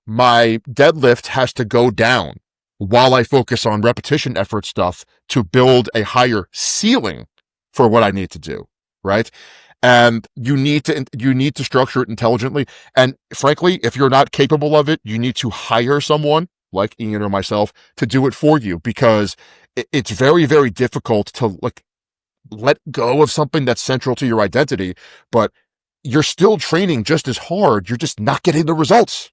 my deadlift has to go down while I focus on repetition effort stuff to build a higher ceiling for what I need to do, right? And you need to structure it intelligently. And frankly, if you're not capable of it, you need to hire someone like Ian or myself to do it for you, because it's very, very difficult to let go of something that's central to your identity, but you're still training just as hard. You're just not getting the results.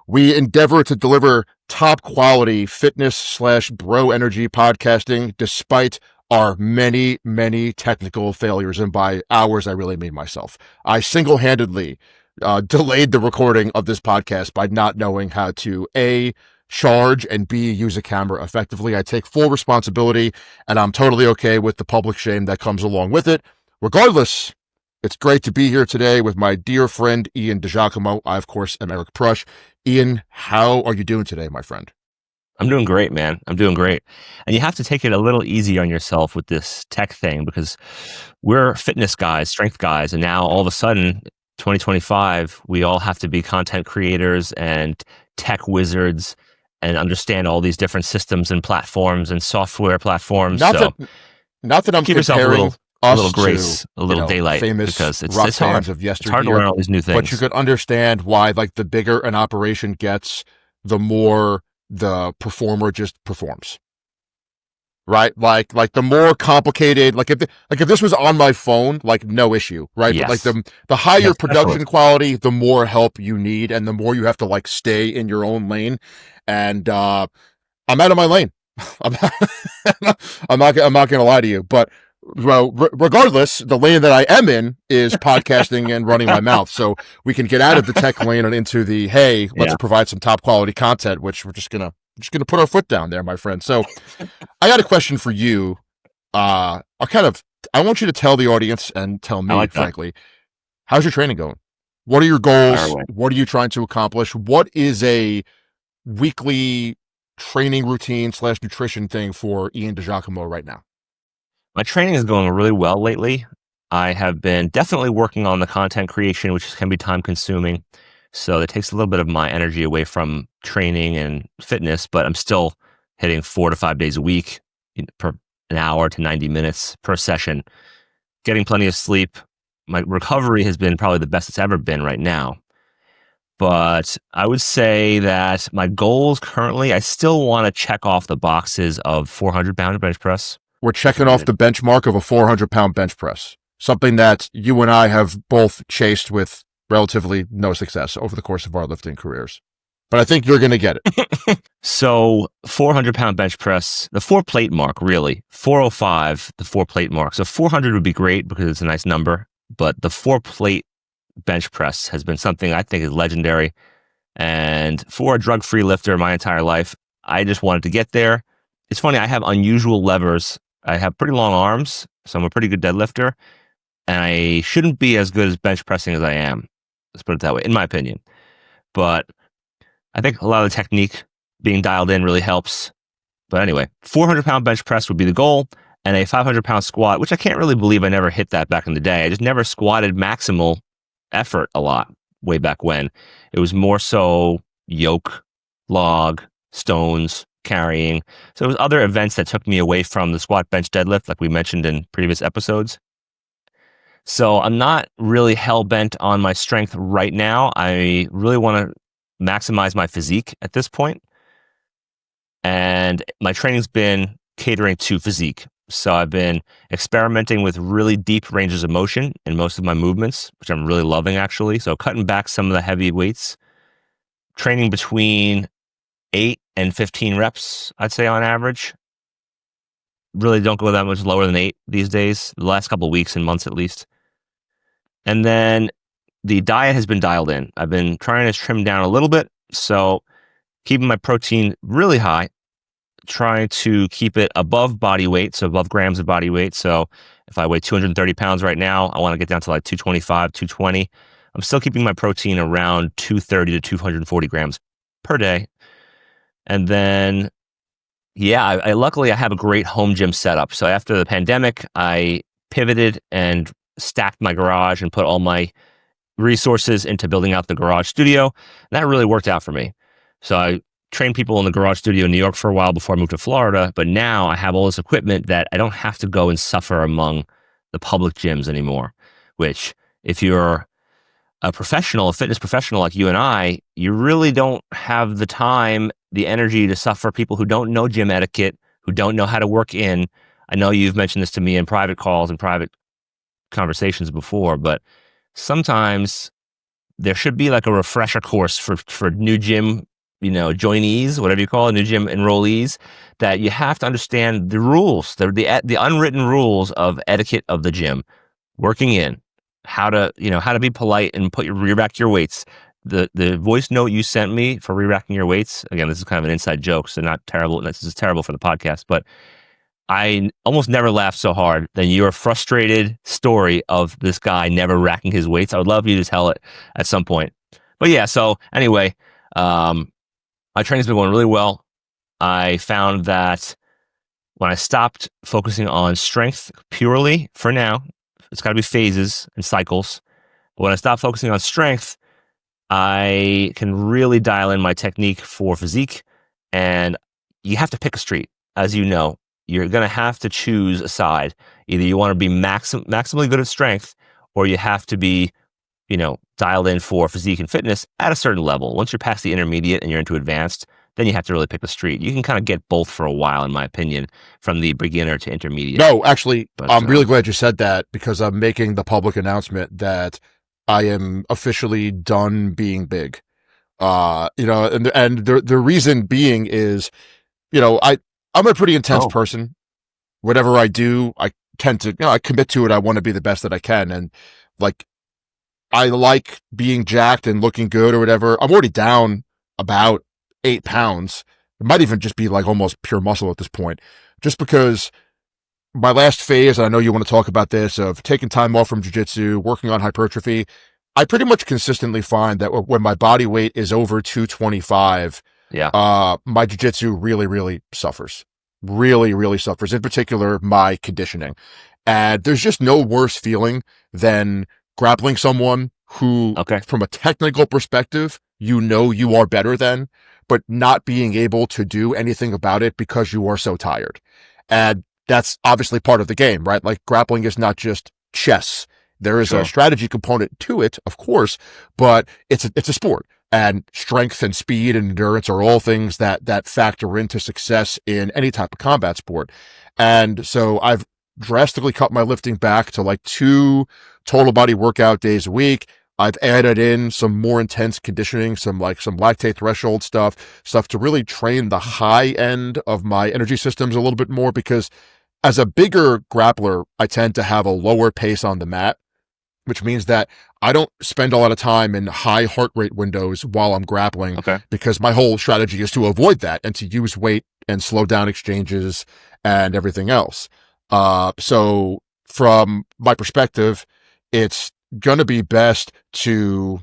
We endeavor to deliver top quality fitness/bro energy podcasting despite our many, many technical failures. And by ours, I really mean myself. I single-handedly delayed the recording of this podcast by not knowing how to A, charge, and B, use a camera effectively. I take full responsibility, and I'm totally okay with the public shame that comes along with it. Regardless, it's great to be here today with my dear friend, Ian DiGiacomo. I, of course, am Eric Prush. Ian, how are you doing today, my friend? I'm doing great, man. I'm doing great. And you have to take it a little easy on yourself with this tech thing, because we're fitness guys, strength guys, and now all of a sudden, 2025, we all have to be content creators and tech wizards and understand all these different systems and platforms and software platforms. Not that I'm give yourself a little grace, a little daylight, famous because it's rock hard. fans of yesteryear. It's hard to learn all these new things. But you could understand why, the bigger an operation gets, the more the performer just performs. Right? Like the more complicated, if this was on my phone, no issue, right? Yes. But the higher production quality, the more help you need, and the more you have to stay in your own lane. And I'm out of my lane. I'm not going to lie to you, but well, regardless, the lane that I am in is podcasting and running my mouth. So we can get out of the tech lane and into the, hey, let's provide some top quality content, which we're just gonna put our foot down there, my friend. So I got a question for you. I want you to tell the audience and tell me, frankly, how's your training going? What are your goals? What are you trying to accomplish? What is a weekly training routine / nutrition thing for Ian DiGiacomo right now? My training is going really well lately. I have been definitely working on the content creation, which can be time consuming. So it takes a little bit of my energy away from training and fitness, but I'm still hitting 4 to 5 days a week per an hour to 90 minutes per session, getting plenty of sleep. My recovery has been probably the best it's ever been right now. But I would say that my goals currently, I still want to check off the boxes of 400-pound bench press. We're checking off the benchmark of a 400-pound bench press, something that you and I have both chased with relatively no success over the course of our lifting careers. But I think you're going to get it. So 400-pound bench press, the 4-plate mark, really. 405, the 4-plate mark. So 400 would be great because it's a nice number, but the 4-plate bench press has been something I think is legendary. And for a drug-free lifter my entire life, I just wanted to get there. It's funny, I have unusual levers. I have pretty long arms, so I'm a pretty good deadlifter, and I shouldn't be as good as bench pressing as I am. Let's put it that way, in my opinion. But I think a lot of the technique being dialed in really helps. But anyway, 400-pound bench press would be the goal, and a 500-pound squat, which I can't really believe I never hit that back in the day. I just never squatted maximal effort a lot way back when. It was more so yoke, log, stones, carrying. So it was other events that took me away from the squat, bench, deadlift, like we mentioned in previous episodes. So I'm not really hell-bent on my strength right now. I really want to maximize my physique at this point. And my training's been catering to physique. So I've been experimenting with really deep ranges of motion in most of my movements, which I'm really loving, actually. So cutting back some of the heavy weights, training between 8 and 15 reps, I'd say on average. Really don't go that much lower than 8 these days, the last couple of weeks and months at least. And then the diet has been dialed in. I've been trying to trim down a little bit, so keeping my protein really high, trying to keep it above body weight, so above grams of body weight. So if I weigh 230 pounds right now, I want to get down to 225, 220. I'm still keeping my protein around 230 to 240 grams per day. And then Yeah, I luckily I have a great home gym setup. So after the pandemic, I pivoted and stacked my garage and put all my resources into building out the garage studio. And that really worked out for me. So I trained people in the garage studio in New York for a while before I moved to Florida. But now I have all this equipment that I don't have to go and suffer among the public gyms anymore, which if you're a fitness professional like you and I, you really don't have the time, the energy to suffer people who don't know gym etiquette, who don't know how to work in. I know you've mentioned this to me in private calls and private conversations before, but sometimes there should be like a refresher course for new gym, joinees, whatever you call it, new gym enrollees, that you have to understand the rules, the unwritten rules of etiquette of the gym, working in, how to be polite and re-rack your weights. The voice note you sent me for re-racking your weights, again, this is kind of an inside joke, so not terrible. This is terrible for the podcast, but I almost never laughed so hard than your frustrated story of this guy never racking his weights. I would love you to tell it at some point. But yeah, so anyway, my training's been going really well. I found that when I stopped focusing on strength purely for now, it's got to be phases and cycles. When I stopped focusing on strength, I can really dial in my technique for physique. And you have to pick a street, as you know. You're going to have to choose a side. Either you want to be maximally good at strength, or you have to be, dialed in for physique and fitness at a certain level. Once you're past the intermediate and you're into advanced, then you have to really pick the street. You can kind of get both for a while, in my opinion, from the beginner to intermediate. No, actually, I'm really glad you said that, because I'm making the public announcement that I am officially done being big. And the reason being is, I'm a pretty intense person. Whatever I do, I tend to, I commit to it. I want to be the best that I can. And like, I like being jacked and looking good or whatever. I'm already down about 8 pounds. It might even just be like almost pure muscle at this point, just because my last phase, and I know you want to talk about this, of taking time off from jiu-jitsu, working on hypertrophy, I pretty much consistently find that when my body weight is over 225, my jiu-jitsu really, really suffers. Really, really suffers. In particular, my conditioning. And there's just no worse feeling than grappling someone who, from a technical perspective, you are better than, but not being able to do anything about it because you are so tired. And that's obviously part of the game, right? Like, grappling is not just chess. There is a strategy component to it, of course, but it's a sport. And strength and speed and endurance are all things that factor into success in any type of combat sport. And so I've drastically cut my lifting back to like 2 total body workout days a week. I've added in some more intense conditioning, some lactate threshold stuff to really train the high end of my energy systems a little bit more, because as a bigger grappler, I tend to have a lower pace on the mat, which means that I don't spend a lot of time in high heart rate windows while I'm grappling, because my whole strategy is to avoid that and to use weight and slow down exchanges and everything else. So from my perspective, it's going to be best to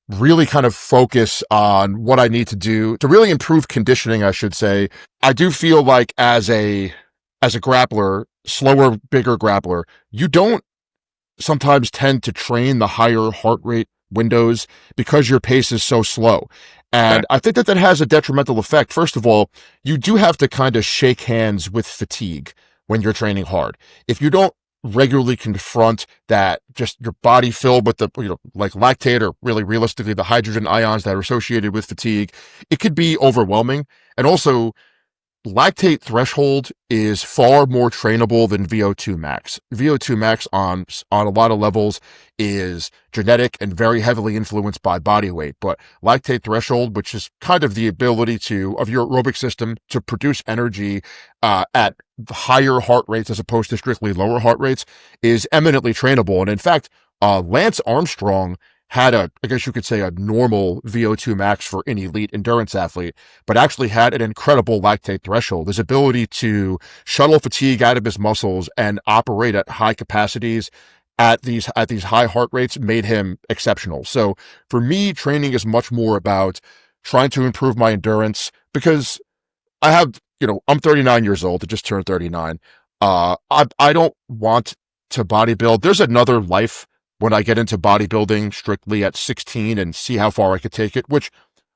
really kind of focus on what I need to do to really improve conditioning, I should say. I do feel like as a grappler, slower, bigger grappler, you don't sometimes tend to train the higher heart rate windows because your pace is so slow. And I think that has a detrimental effect. First of all, you do have to kind of shake hands with fatigue when you're training hard. If you don't regularly confront that, just your body filled with the, like lactate, or really realistically the hydrogen ions that are associated with fatigue, it could be overwhelming. And also, lactate threshold is far more trainable than VO2 max. VO2 max on a lot of levels is genetic and very heavily influenced by body weight. But lactate threshold, which is kind of the ability of your aerobic system to produce energy at higher heart rates as opposed to strictly lower heart rates, is eminently trainable. And in fact, Lance Armstrong had I guess you could say, a normal VO2 max for an elite endurance athlete, but actually had an incredible lactate threshold. His ability to shuttle fatigue out of his muscles and operate at high capacities at these high heart rates made him exceptional. So for me, training is much more about trying to improve my endurance, because I have, I'm 39 years old. I just turned 39. I don't want to bodybuild. There's another life when I get into bodybuilding strictly at 16 and see how far I could take it, which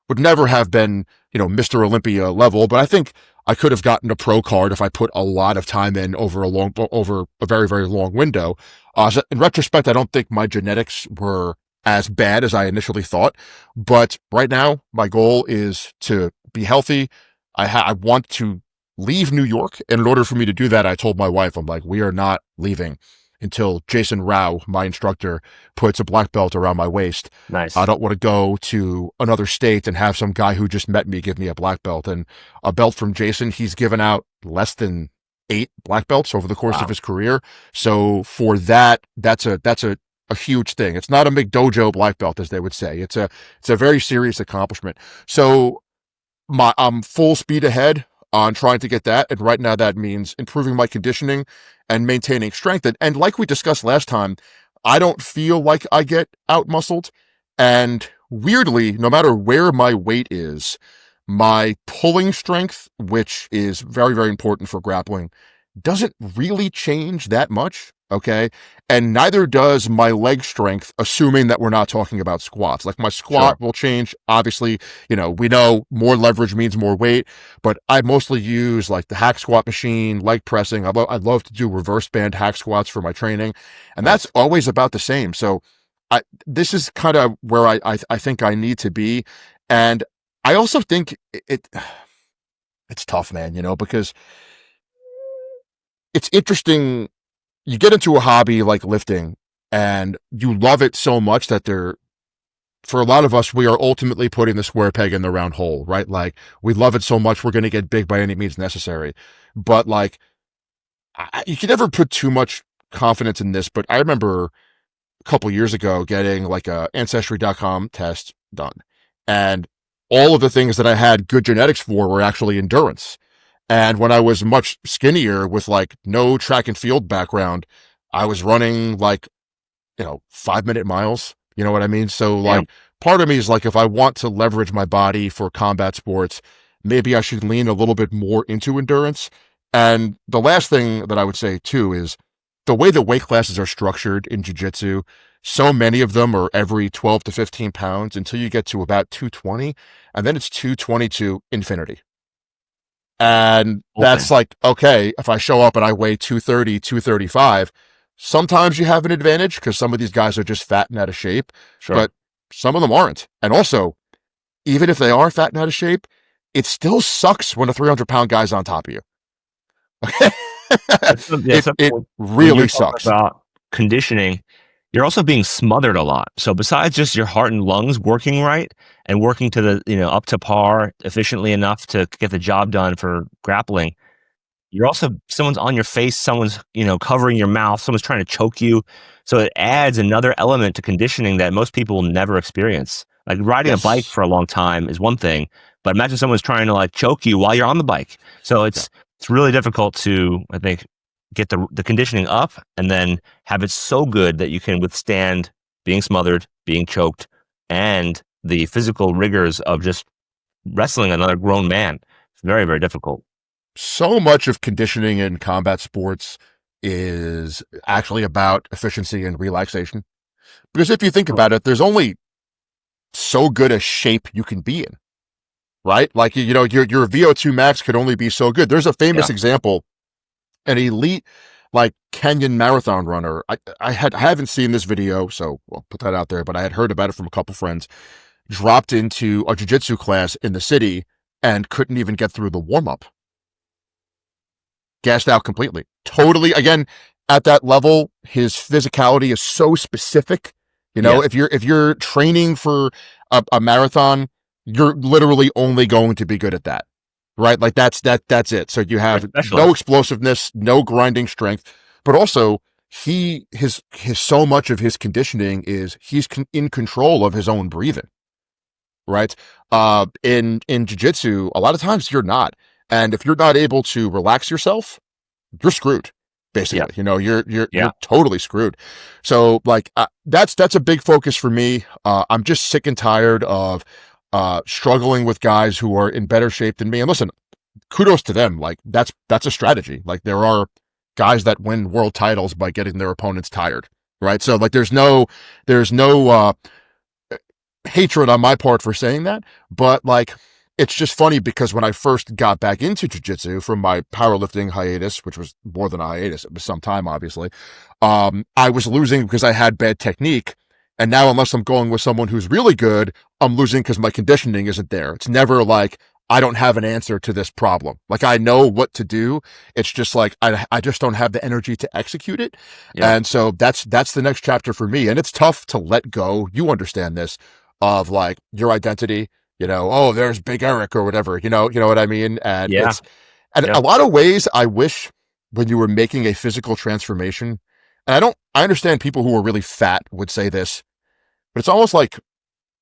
would never have been, Mr. Olympia level, but I think I could have gotten a pro card if I put a lot of time in over a very, very long window. So in retrospect, I don't think my genetics were as bad as I initially thought, but right now my goal is to be healthy. I want to leave New York. And in order for me to do that, I told my wife, I'm like, we are not leaving until Jason Rao, my instructor, puts a black belt around my waist. I Nice. don't want to go to another state and have some guy who just met me give me a black belt. And a belt from Jason, he's given out less than 8 black belts over the course of Wow. his career. So for that, that's a huge thing. It's not a McDojo black belt, as they would say. It's a very serious accomplishment. So I'm full speed ahead on trying to get that. And right now that means improving my conditioning and maintaining strength. And like we discussed last time, I don't feel like I get out muscled. And weirdly, no matter where my weight is, my pulling strength, which is very, very important for grappling, doesn't really change that much. Okay. And neither does my leg strength, assuming that we're not talking about squats. Like my Sure. squat will change. Obviously, we know more leverage means more weight, but I mostly use like the hack squat machine, leg pressing. I love to do reverse band hack squats for my training. And that's Nice. always about the same. So this is kind of where I think I need to be. And I also think it's tough, man, because it's interesting. You get into a hobby like lifting and you love it so much that for a lot of us, we are ultimately putting the square peg in the round hole, right? Like we love it so much, we're going to get big by any means necessary. But like, you can never put too much confidence in this. But I remember a couple years ago getting like a ancestry.com test done. And all of the things that I had good genetics for were actually endurance. And when I was much skinnier with like no track and field background, I was running like, 5-minute miles. You know what I mean? So Damn. like part of me is like, if I want to leverage my body for combat sports, maybe I should lean a little bit more into endurance. And the last thing that I would say too is the way the weight classes are structured in jiu-jitsu, so many of them are every 12 to 15 pounds until you get to about 220, and then it's 220 to infinity. And Okay. that's like, okay, if I show up and I weigh 230, 235, sometimes you have an advantage because some of these guys are just fat and out of shape, Sure. but some of them aren't. And also, even if they are fat and out of shape, it still sucks when a 300-pound guy's on top of you. Okay. Yeah, it when you're really talking sucks. about conditioning, you're also being smothered a lot. So besides just your heart and lungs working right and working to up to par efficiently enough to get the job done for grappling, you're also someone's on your face, someone's, covering your mouth, someone's trying to choke you. So it adds another element to conditioning that most people will never experience. Like riding a bike Yes. for a long time is one thing, but imagine someone's trying to like choke you while you're on the bike. So Yeah. it's really difficult to, I think, get the conditioning up and then have it so good that you can withstand being smothered, being choked, and the physical rigors of just wrestling another grown man. It's very, very difficult. So much of conditioning in combat sports is actually about efficiency and relaxation. Because if you think Sure. about it, there's only so good a shape you can be in, right? Like, your VO2 max could only be so good. There's a Yeah. famous example, an elite, like Kenyan marathon runner. I haven't seen this video, so I'll put that out there, but I had heard about it from a couple friends, dropped into a jiu-jitsu class in the city and couldn't even get through the warm-up. Gassed out completely. Totally, again, at that level, his physicality is so specific. Yeah. If you're training for a marathon, you're literally only going to be good at that, right? Like that's it. So you You're a have no specialist. explosiveness, no grinding strength, but also his so much of his conditioning is he's in control of his own breathing, right? In jiu-jitsu, a lot of times you're not. And if you're not able to relax yourself, you're screwed. Yeah. Basically, you're Yeah. totally screwed. So like, that's a big focus for me. I'm just sick and tired of, struggling with guys who are in better shape than me. And listen, kudos to them. Like that's a strategy. Like there are guys that win world titles by getting their opponents tired, right? So like there's no hatred on my part for saying that, but like it's just funny because when I first got back into jiu-jitsu from my powerlifting hiatus, which was more than a hiatus, it was some time obviously, I was losing because I had bad technique. And now unless I'm going with someone who's really good, I'm losing because my conditioning isn't there. It's never like I don't have an answer to this problem. Like I know what to do. It's just like I just don't have the energy to execute it. Yeah. And so that's the next chapter for me. And it's tough to let go. You understand this of like your identity, oh, there's Big Eric or whatever, you know what I mean? And Yeah. and Yeah. a lot of ways I wish when you were making a physical transformation, and I understand people who are really fat would say this, but it's almost like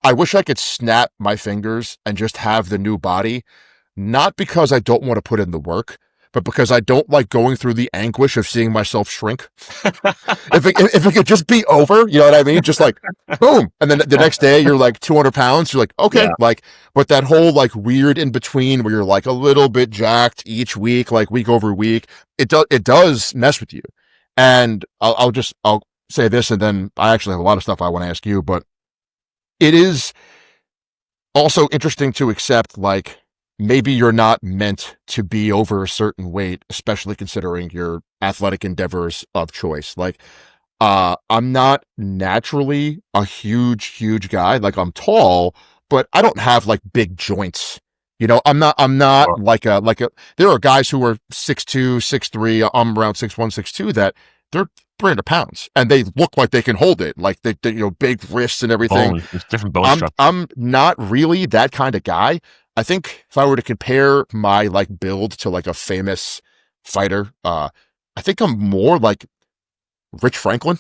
I wish I could snap my fingers and just have the new body, not because I don't want to put in the work, but because I don't like going through the anguish of seeing myself shrink. If it could just be over, you know what I mean? Just like boom, and then the next day you're like 200 pounds. You're like okay, Yeah. like but that whole like weird in between where you're like a little bit jacked each week, like week over week, it does mess with you. And I'll say this, and then I actually have a lot of stuff I want to ask you, but it is also interesting to accept like maybe you're not meant to be over a certain weight, especially considering your athletic endeavors of choice. Like, I'm not naturally a huge guy. Like I'm tall, but I don't have like big joints. I'm not Sure. there are guys who are 6'2", 6'3", I'm around 6'1", 6'2", that they're 300 pounds and they look like they can hold it. Like they big wrists and everything. Bone. There's different bone I'm structure. I'm not really that kind of guy. I think if I were to compare my like build to like a famous fighter, I think I'm more like Rich Franklin.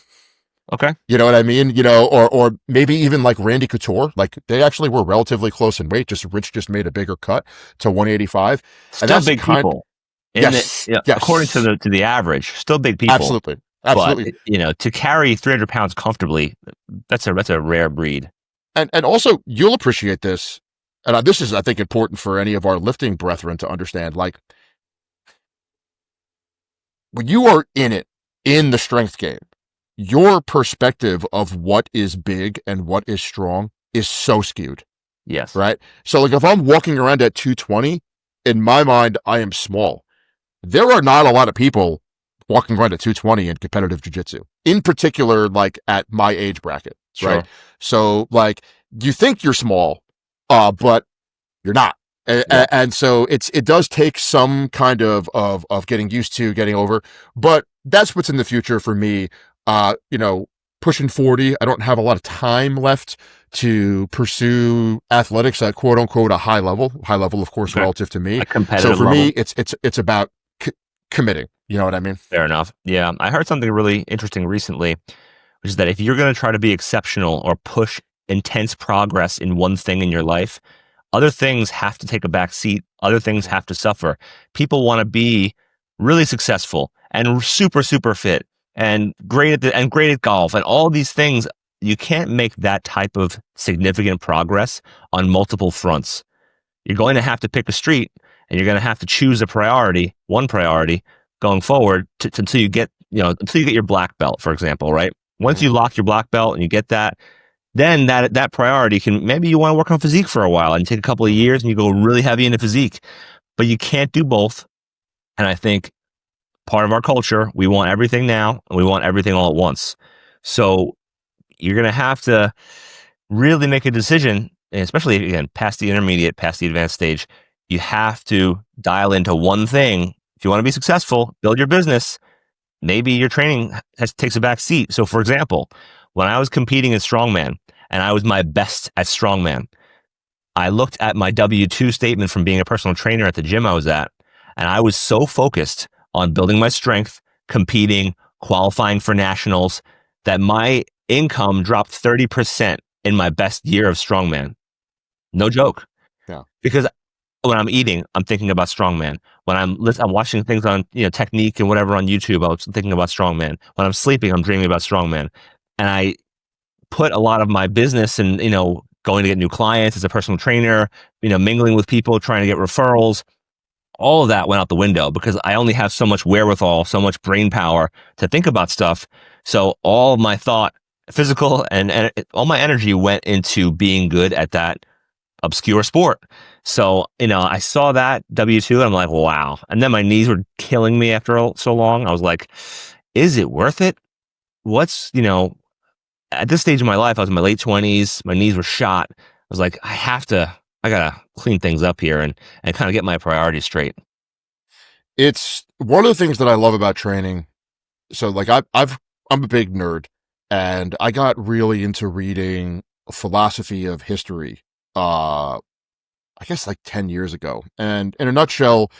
Okay. You know what I mean? Or maybe even like Randy Couture. Like they actually were relatively close in weight. Just Rich just made a bigger cut to 185, and Still that's big people. yes, According to yes, the average, still big people. absolutely, But absolutely. to carry 300 pounds comfortably, that's a rare breed. And also you'll appreciate this, and this is I think important for any of our lifting brethren to understand. Like when you are in it in the strength game, your perspective of what is big and what is strong is so skewed, Yes. right? So like if I'm walking around at 220, in my mind, I am small. There are not a lot of people walking around at 220 in competitive jiu-jitsu, in particular, like at my age bracket, Sure. right? So like you think you're small, but you're not. Yeah. And so it does take some kind of getting used to getting over, but that's what's in the future for me. Pushing 40, I don't have a lot of time left to pursue athletics at quote unquote a high level, of course, Okay. relative to me. A competitive So for level. me, it's about committing. You know what I mean? Fair enough. Yeah. I heard something really interesting recently, which is that if you're going to try to be exceptional or push intense progress in one thing in your life, other things have to take a back seat. Other things have to suffer. People want to be really successful and super, super fit and great at golf and all these things. You can't make that type of significant progress on multiple fronts. You're going to have to pick a street and you're going to have to choose one priority going forward until you get your black belt, for example, right? Once you lock your black belt and you get that, then that priority maybe you want to work on physique for a while and take a couple of years and you go really heavy into physique, but you can't do both. And I think part of our culture, we want everything now and we want everything all at once. So you're going to have to really make a decision, especially again, past the intermediate, past the advanced stage. You have to dial into one thing. If you want to be successful, build your business. Maybe your training takes a back seat. So for example, when I was competing in strongman and I was my best at strongman, I looked at my W-2 statement from being a personal trainer at the gym I was at, and I was so focused on building my strength, competing, qualifying for nationals, that my income dropped 30% in my best year of strongman. No joke. Yeah. Because when I'm eating, I'm thinking about strongman. When I'm watching things on technique and whatever on YouTube, I was thinking about strongman. When I'm sleeping, I'm dreaming about strongman. And I put a lot of my business and going to get new clients as a personal trainer, mingling with people, trying to get referrals. all of that went out the window because I only have so much wherewithal, so much brain power to think about stuff. So all my thought, physical and all my energy went into being good at that obscure sport. So, I saw that W2 and I'm like, wow. And then my knees were killing me after so long. I was like, is it worth it? What's, at this stage of my life, I was in my late 20s, my knees were shot. I was like, I gotta clean things up here and kind of get my priorities straight. It's one of the things that I love about training. So like I'm a big nerd, and I got really into reading philosophy of history. I guess like 10 years ago. And in a nutshell,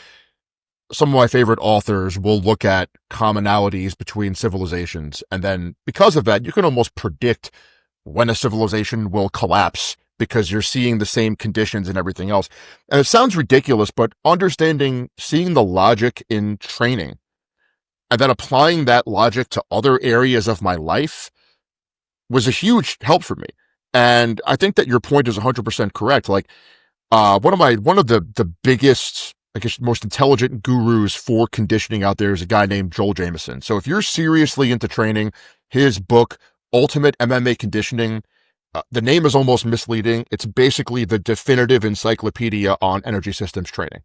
some of my favorite authors will look at commonalities between civilizations. And then because of that, you can almost predict when a civilization will collapse because you're seeing the same conditions and everything else. And it sounds ridiculous, but seeing the logic in training and then applying that logic to other areas of my life was a huge help for me. And I think that your point is 100% correct. Like, one of the biggest, I guess, most intelligent gurus for conditioning out there is a guy named Joel Jameson. So if you're seriously into training, his book, Ultimate MMA Conditioning, the name is almost misleading. It's basically the definitive encyclopedia on energy systems training.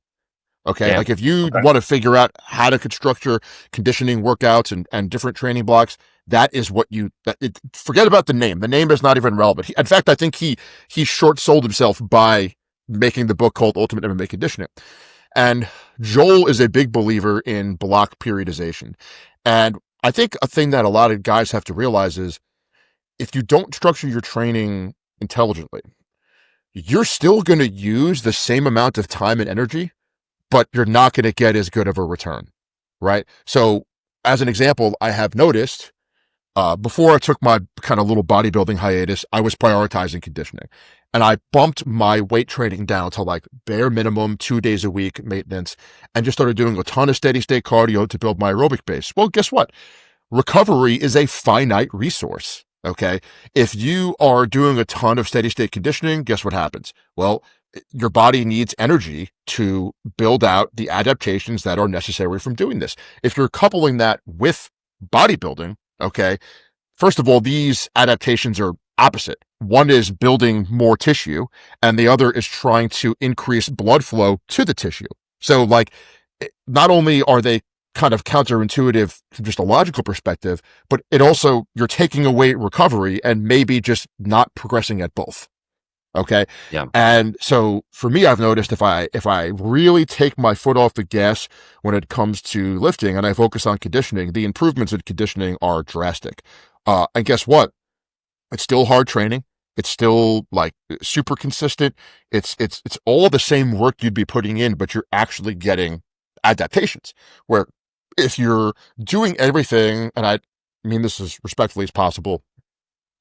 Okay. Yeah. Like if you Okay. want to figure out how to construct your conditioning workouts and different training blocks, that is what forget about the name. The name is not even relevant. In fact, I think he short sold himself by making the book called Ultimate MMA Conditioning. And Joel is a big believer in block periodization. And I think a thing that a lot of guys have to realize is if you don't structure your training intelligently, you're still going to use the same amount of time and energy, but you're not going to get as good of a return, right? So as an example, I have noticed before I took my kind of little bodybuilding hiatus, I was prioritizing conditioning, and I bumped my weight training down to like bare minimum 2 days a week maintenance and just started doing a ton of steady state cardio to build my aerobic base. Well, guess what? Recovery is a finite resource. Okay. If you are doing a ton of steady state conditioning, guess what happens? Well, your body needs energy to build out the adaptations that are necessary from doing this. If you're coupling that with bodybuilding, okay, first of all, these adaptations are opposite. One is building more tissue, and the other is trying to increase blood flow to the tissue. So, like, not only are they kind of counterintuitive from just a logical perspective, but it also, you're taking away recovery and maybe just not progressing at both. Okay. Yeah. And so for me, I've noticed if I really take my foot off the gas when it comes to lifting and I focus on conditioning, the improvements in conditioning are drastic. And guess what? It's still hard training. It's still like super consistent. It's all the same work you'd be putting in, but you're actually getting adaptations where if you're doing everything, and I mean this as respectfully as possible,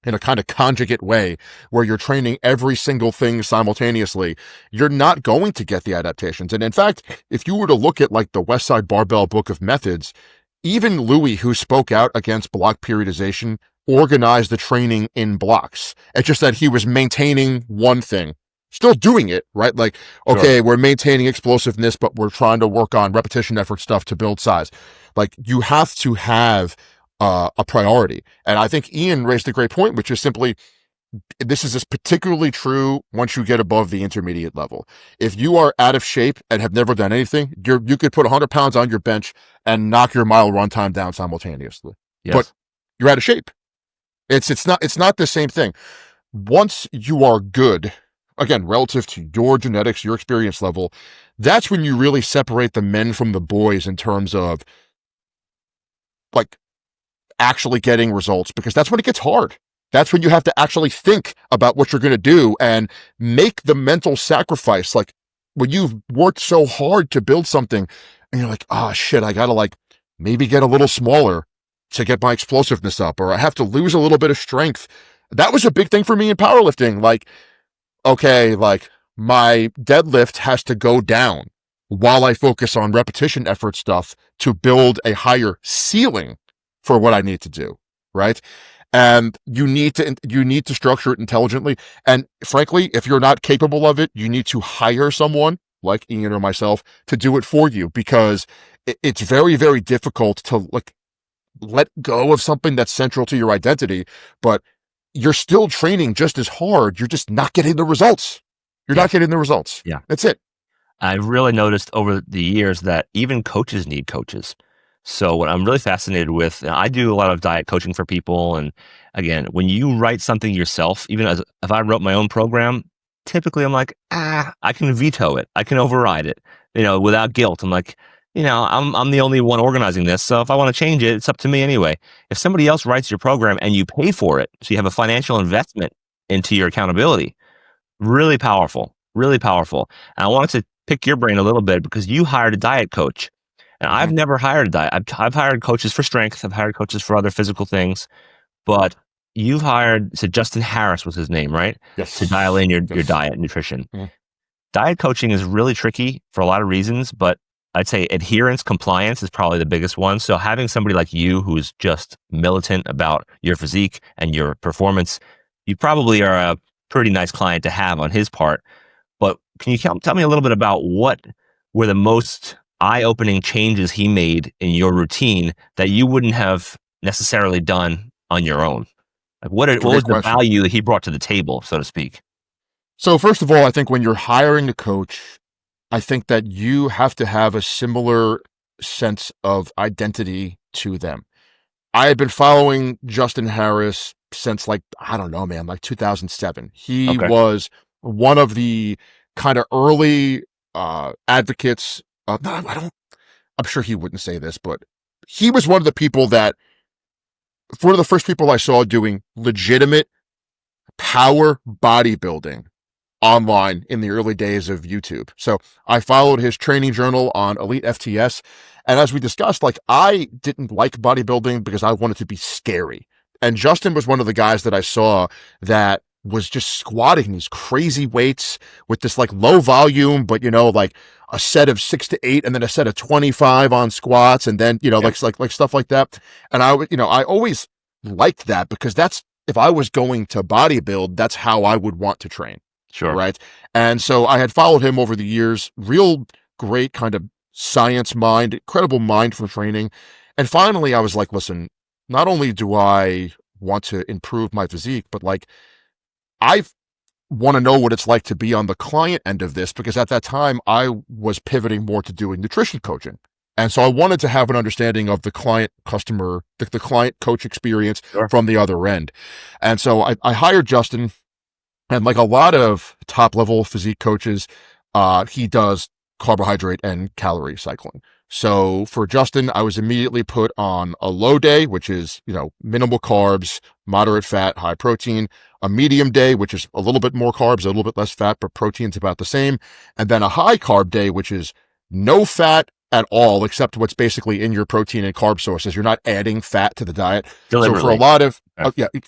in a kind of conjugate way where you're training every single thing simultaneously, you're not going to get the adaptations. And in fact, if you were to look at like the West Side Barbell Book of Methods, even Louis, who spoke out against block periodization, organized the training in blocks. It's just that he was maintaining one thing, still doing it, right? Like, okay, sure, we're maintaining explosiveness, but we're trying to work on repetition effort stuff to build size. Like, you have to have a priority. And I think Ian raised a great point, which is simply, this is particularly true once you get above the intermediate level. If you are out of shape and have never done anything, you could put 100 pounds on your bench and knock your mile run time down simultaneously. Yes. But you're out of shape. It's not the same thing. Once you are good, again, relative to your genetics, your experience level, that's when you really separate the men from the boys in terms of like actually getting results, because that's when it gets hard. That's when you have to actually think about what you're going to do and make the mental sacrifice. Like when you've worked so hard to build something and you're like, oh shit, I got to like maybe get a little smaller to get my explosiveness up, or I have to lose a little bit of strength. That was a big thing for me in powerlifting. Like, okay, like my deadlift has to go down while I focus on repetition effort stuff to build a higher ceiling for what I need to do, right? And you need to structure it intelligently. And frankly, if you're not capable of it, you need to hire someone like Ian or myself to do it for you, because it's very, very difficult to like let go of something that's central to your identity, but you're still training just as hard. You're just not getting the results. You're Yeah. not getting the results. Yeah. That's it. I've really noticed over the years that even coaches need coaches. So what I'm really fascinated with, I do a lot of diet coaching for people. And again, when you write something yourself, even as if I wrote my own program, typically I'm like, I can veto it. I can override it, without guilt. I'm like, I'm the only one organizing this. So if I want to change it, it's up to me anyway. If somebody else writes your program and you pay for it, so you have a financial investment into your accountability, really powerful, really powerful. And I wanted to pick your brain a little bit because you hired a diet coach. And I've Mhm. never hired a diet. I've hired coaches for strength. I've hired coaches for other physical things. But you've hired, so Justin Harris was his name, right? To dial Yes. in your Yes. diet and nutrition. Mhm. Diet coaching is really tricky for a lot of reasons, but I'd say adherence, compliance is probably the biggest one. So having somebody like you who's just militant about your physique and your performance, you probably are a pretty nice client to have on his part. But can you tell me a little bit about what were the most eye-opening changes he made in your routine that you wouldn't have necessarily done on your own? Like It's a what great was the question. value that he brought to the table, so to speak? So first of all, I think when you're hiring a coach, I think that you have to have a similar sense of identity to them. I had been following Justin Harris since like, I don't know, man, like 2007. He Okay. was one of the kind of early advocates. No, I'm sure he wouldn't say this, but he was one of the people that, one of the first people I saw doing legitimate power bodybuilding online in the early days of YouTube. So I followed his training journal on Elite FTS. And as we discussed, like I didn't like bodybuilding because I wanted to be scary. And Justin was one of the guys that I saw that was just squatting these crazy weights with this like low volume, but like a set of 6 to 8 and then a set of 25 on squats. And then, Yeah. like stuff like that. And I would, I always liked that because that's, if I was going to bodybuild, that's how I would want to train. Sure. Right. And so I had followed him over the years, real great kind of science mind, incredible mind for training. And finally I was like, listen, not only do I want to improve my physique, but like I want to know what it's like to be on the client end of this, because at that time I was pivoting more to doing nutrition coaching. And so I wanted to have an understanding of the client customer, the client coach experience Sure. from the other end. And so I hired Justin. And like a lot of top level physique coaches, he does carbohydrate and calorie cycling. So for Justin, I was immediately put on a low day, which is, minimal carbs, moderate fat, high protein, a medium day, which is a little bit more carbs, a little bit less fat, but protein's about the same. And then a high carb day, which is no fat at all, except what's basically in your protein and carb sources. You're not adding fat to the diet. So for a lot of,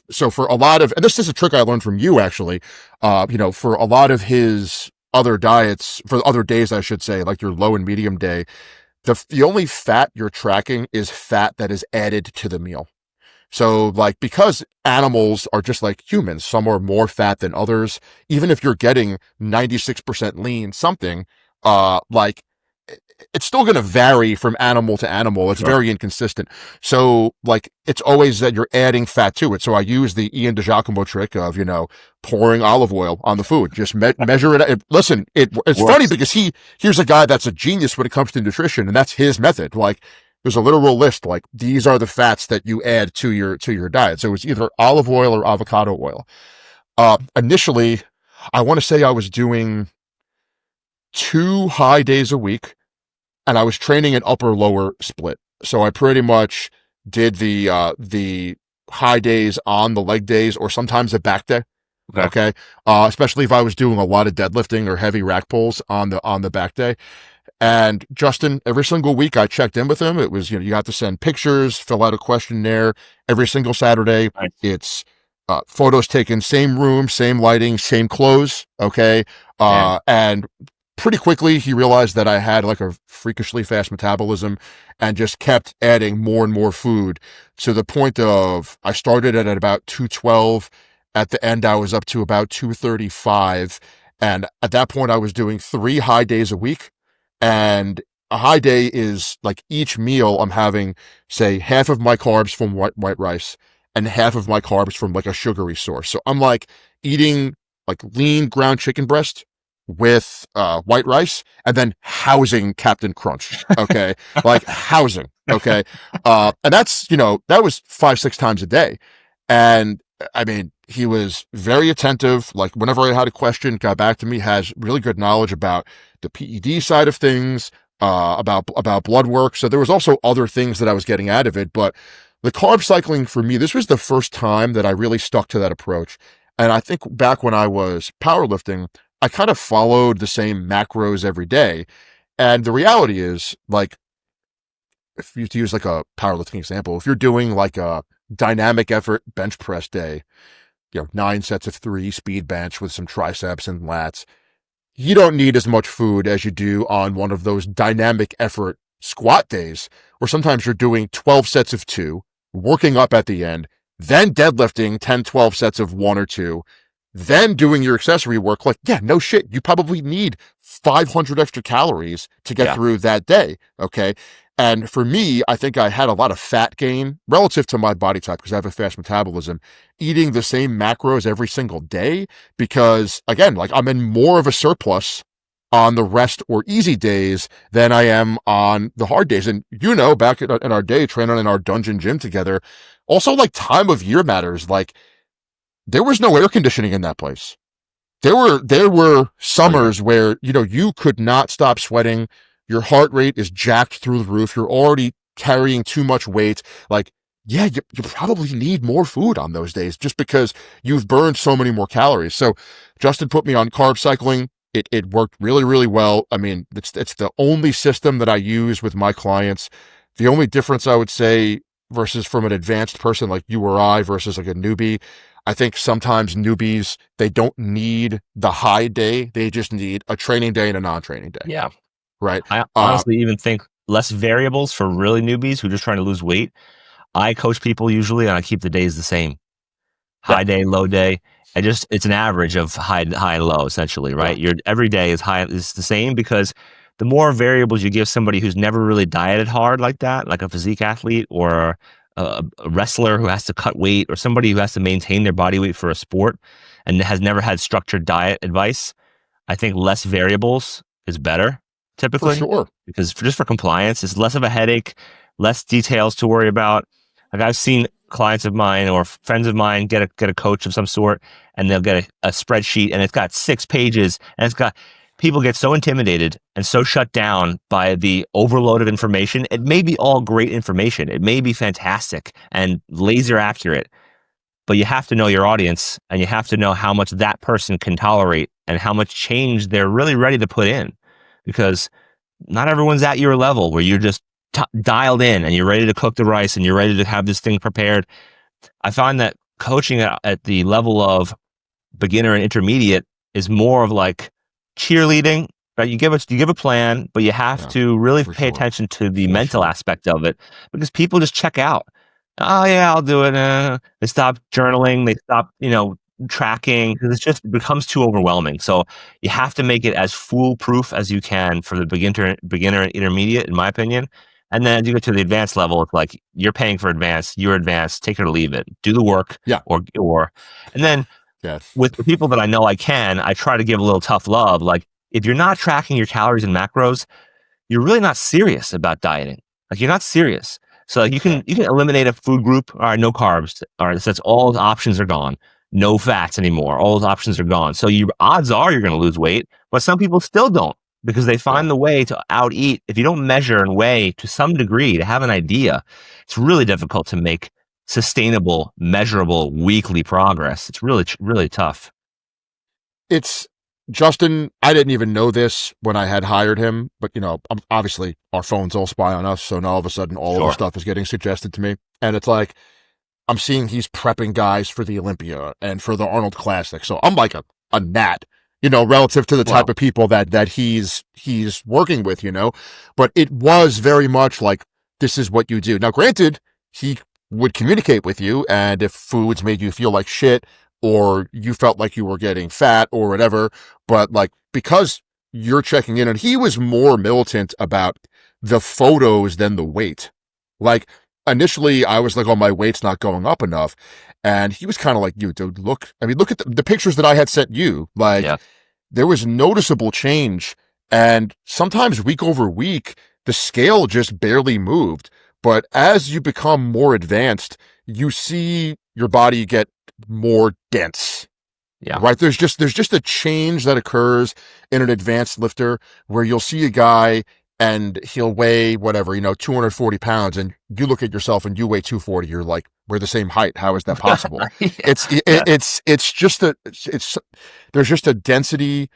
so for a lot of, and this is a trick I learned from you actually, for a lot of his other diets, for other days, I should say, like your low and medium day, the only fat you're tracking is fat that is added to the meal. So like, because animals are just like humans, some are more fat than others, even if you're getting 96% lean something, like it's still going to vary from animal to animal. It's Sure. very inconsistent. So like, it's always that you're adding fat to it. So I use the Ian DiGiacomo trick of, pouring olive oil on the food. Just measure it. Listen, it's funny because here's a guy that's a genius when it comes to nutrition, and that's his method. Like, there's a literal list, like these are the fats that you add to your diet. So it's either olive oil or avocado oil. Initially, I want to say I was doing 2 high days a week, and I was training an upper lower split. So I pretty much did the high days on the leg days, or sometimes a back day. Okay. Especially if I was doing a lot of deadlifting or heavy rack pulls on the back day. And Justin, every single week I checked in with him. It was, you have to send pictures, fill out a questionnaire every single Saturday. Nice. It's photos taken, same room, same lighting, same clothes. Okay. And pretty quickly he realized that I had like a freakishly fast metabolism and just kept adding more and more food, to the point of I started at about 212. At the end, I was up to about 235. And at that point, I was doing 3 high days a week. And a high day is like each meal I'm having, say, half of my carbs from white rice and half of my carbs from like a sugary source. So I'm like eating like lean ground chicken breast with white rice and then housing Captain Crunch. Okay. Like housing. Okay. And that's, that was 5, 6 times a day. And I mean, he was very attentive. Like whenever I had a question, got back to me, has really good knowledge about the PED side of things, about blood work. So there was also other things that I was getting out of it, but the carb cycling for me, this was the first time that I really stuck to that approach. And I think back when I was powerlifting, I kind of followed the same macros every day. And the reality is, like, if you use like a powerlifting example, if you're doing like a dynamic effort bench press day, 9 sets of 3 speed bench with some triceps and lats, you don't need as much food as you do on one of those dynamic effort squat days, where sometimes you're doing 12 sets of 2, working up at the end, then deadlifting 10, 12 sets of 1 or 2, then doing your accessory work. Like, yeah, no shit. You probably need 500 extra calories to get through that day. Okay. And for me, I think I had a lot of fat gain relative to my body type because I have a fast metabolism, eating the same macros every single day because, again, like I'm in more of a surplus on the rest or easy days than I am on the hard days. And, back in our day, training in our dungeon gym together, also like time of year matters. Like there was no air conditioning in that place. There were summers where, you could not stop sweating. Your heart rate is jacked through the roof. You're already carrying too much weight. Like, yeah, you probably need more food on those days just because you've burned so many more calories. So Justin put me on carb cycling. It worked really, really well. I mean, it's the only system that I use with my clients. The only difference I would say versus from an advanced person like you or I versus like a newbie, I think sometimes newbies, they don't need the high day. They just need a training day and a non-training day. Yeah. Right. I honestly even think less variables for really newbies who are just trying to lose weight. I coach people usually and I keep the days the same. High day, low day. It's an average of high and low essentially, right? Your every day is the same because the more variables you give somebody who's never really dieted hard like that, like a physique athlete or a wrestler who has to cut weight or somebody who has to maintain their body weight for a sport and has never had structured diet advice, I think less variables is better typically. For sure. Because just for compliance, it's less of a headache, less details to worry about. Like I've seen clients of mine or friends of mine get a coach of some sort and they'll get a spreadsheet and it's got 6 pages and people get so intimidated and so shut down by the overload of information. It may be all great information. It may be fantastic and laser accurate, but you have to know your audience and you have to know how much that person can tolerate and how much change they're really ready to put in, because not everyone's at your level where you're just dialed in and you're ready to cook the rice and you're ready to have this thing prepared. I find that coaching at the level of beginner and intermediate is more of like cheerleading, right? You give a plan, but you have to really pay attention to the mental aspect of it because people just check out. Oh yeah, I'll do it. They stop journaling. They stop, tracking because it becomes too overwhelming. So you have to make it as foolproof as you can for the beginner and intermediate, in my opinion. And then as you get to the advanced level, it's like you're paying for advanced, you're advanced, take it or leave it, do the work. Yeah. And then with the people that I know I try to give a little tough love. Like if you're not tracking your calories and macros, you're really not serious about dieting. Like you're not serious. So like you can eliminate a food group. All right, no carbs. All right, so that's all the options are gone. No fats anymore. All those options are gone. So your odds are you're going to lose weight, but some people still don't because they find the way to out eat. If you don't measure and weigh to some degree to have an idea, it's really difficult to make sustainable, measurable weekly progress. It's really, really tough. It's Justin. I didn't even know this when I had hired him, but obviously our phones all spy on us. So now all of a sudden all of the stuff is getting suggested to me. And it's like, I'm seeing he's prepping guys for the Olympia and for the Arnold Classic. So I'm like a gnat, relative to the type of people that he's working with, but it was very much like, this is what you do. Now, granted, he would communicate with you. And if foods made you feel like shit, or you felt like you were getting fat or whatever. But like, because you're checking in, and he was more militant about the photos than the weight. Like, initially I was like, oh, my weight's not going up enough. And he was kind of like, you dude, look, I mean, look at the pictures that I had sent you. Like, Yeah. there was noticeable change. And sometimes week over week, the scale just barely moved. But as you become more advanced, you see your body get more dense. Yeah. Right. There's just a change that occurs in an advanced lifter where you'll see a guy and he'll weigh whatever, 240 pounds, and you look at yourself and you weigh 240. You're like, we're the same height. How is that possible? Yeah. It's just there's just a density,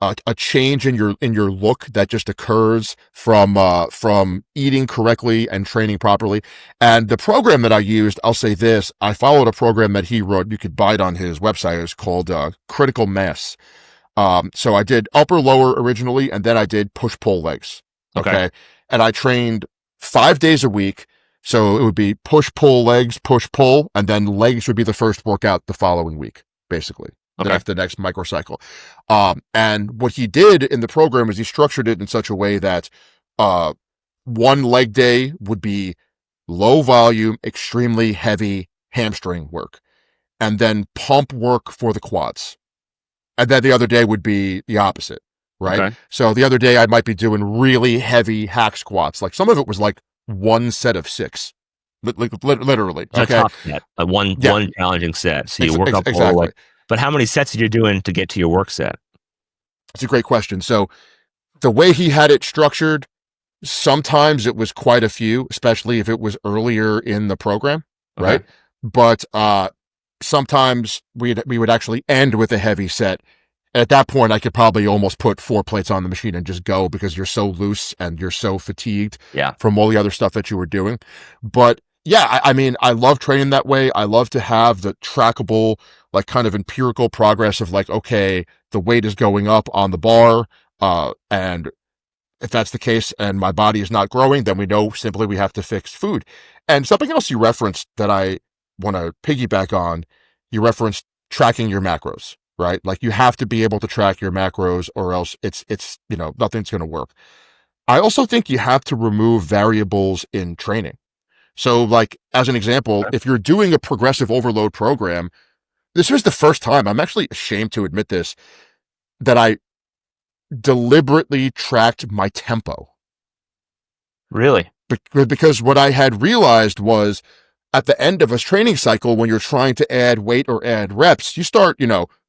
a change in your look that just occurs from eating correctly and training properly. And the program that I used, I'll say this, I followed a program that he wrote. You could buy it on his website. It's called Critical Mass. So I did upper lower originally, and then I did push pull legs. Okay. And I trained 5 days a week. So it would be push pull legs, push pull, and then legs would be the first workout the following week, basically. The next microcycle. And what he did in the program is he structured it in such a way that one leg day would be low volume, extremely heavy hamstring work, and then pump work for the quads. And then the other day would be the opposite, right? Okay. So the other day I might be doing really heavy hack squats. Like, some of it was like one set of 6. Literally. It's okay. a tough set, one challenging set. So you work up exactly. But how many sets are you doing to get to your work set? It's a great question. So the way he had it structured, sometimes it was quite a few, especially if it was earlier in the program, right? Okay. But sometimes we would actually end with a heavy set. At that point, I could probably almost put 4 plates on the machine and just go, because you're so loose and you're so fatigued from all the other stuff that you were doing. But yeah, I mean, I love training that way. I love to have the trackable, like, kind of empirical progress of like, okay, the weight is going up on the bar. And if that's the case and my body is not growing, then we know simply we have to fix food. And something else you referenced that I want to piggyback on, you referenced tracking your macros, right? Like, you have to be able to track your macros, or else it's nothing's going to work. I also think you have to remove variables in training. So, like, as an example, if you're doing a progressive overload program, this was the first time, I'm actually ashamed to admit this, that I deliberately tracked my tempo. Really? Because what I had realized was, at the end of a training cycle, when you're trying to add weight or add reps, you start,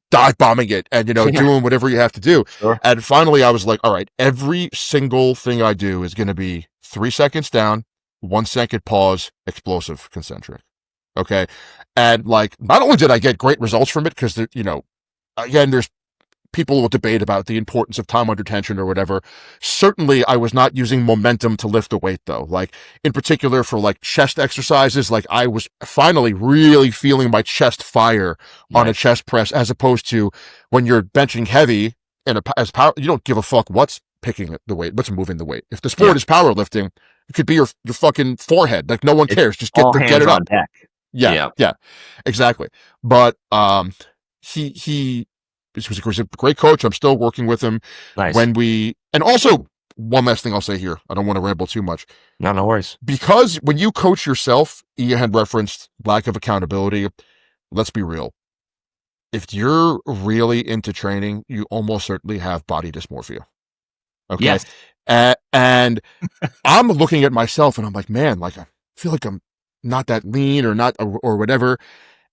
dive bombing it and, doing whatever you have to do. Sure. And finally I was like, all right, every single thing I do is going to be 3 seconds down, 1 second pause, explosive, concentric. Okay. And like, not only did I get great results from it, because, again, there's people will debate about the importance of time under tension or whatever. Certainly I was not using momentum to lift the weight, though. Like, in particular for like chest exercises, like, I was finally really feeling my chest fire on a chest press, as opposed to when you're benching heavy and as power, you don't give a fuck what's picking the weight, what's moving the weight. If the sport is powerlifting, it could be your fucking forehead. Like, no one cares. Just get it up. Deck. Yeah, exactly. But he was a great coach. I'm still working with him. Nice. And also, one last thing I'll say here. I don't want to ramble too much. No worries. Because when you coach yourself, Ian had referenced lack of accountability. Let's be real. If you're really into training, you almost certainly have body dysmorphia. Okay. Yes. And I'm looking at myself and I'm like, man, like, I feel like I'm not that lean or whatever.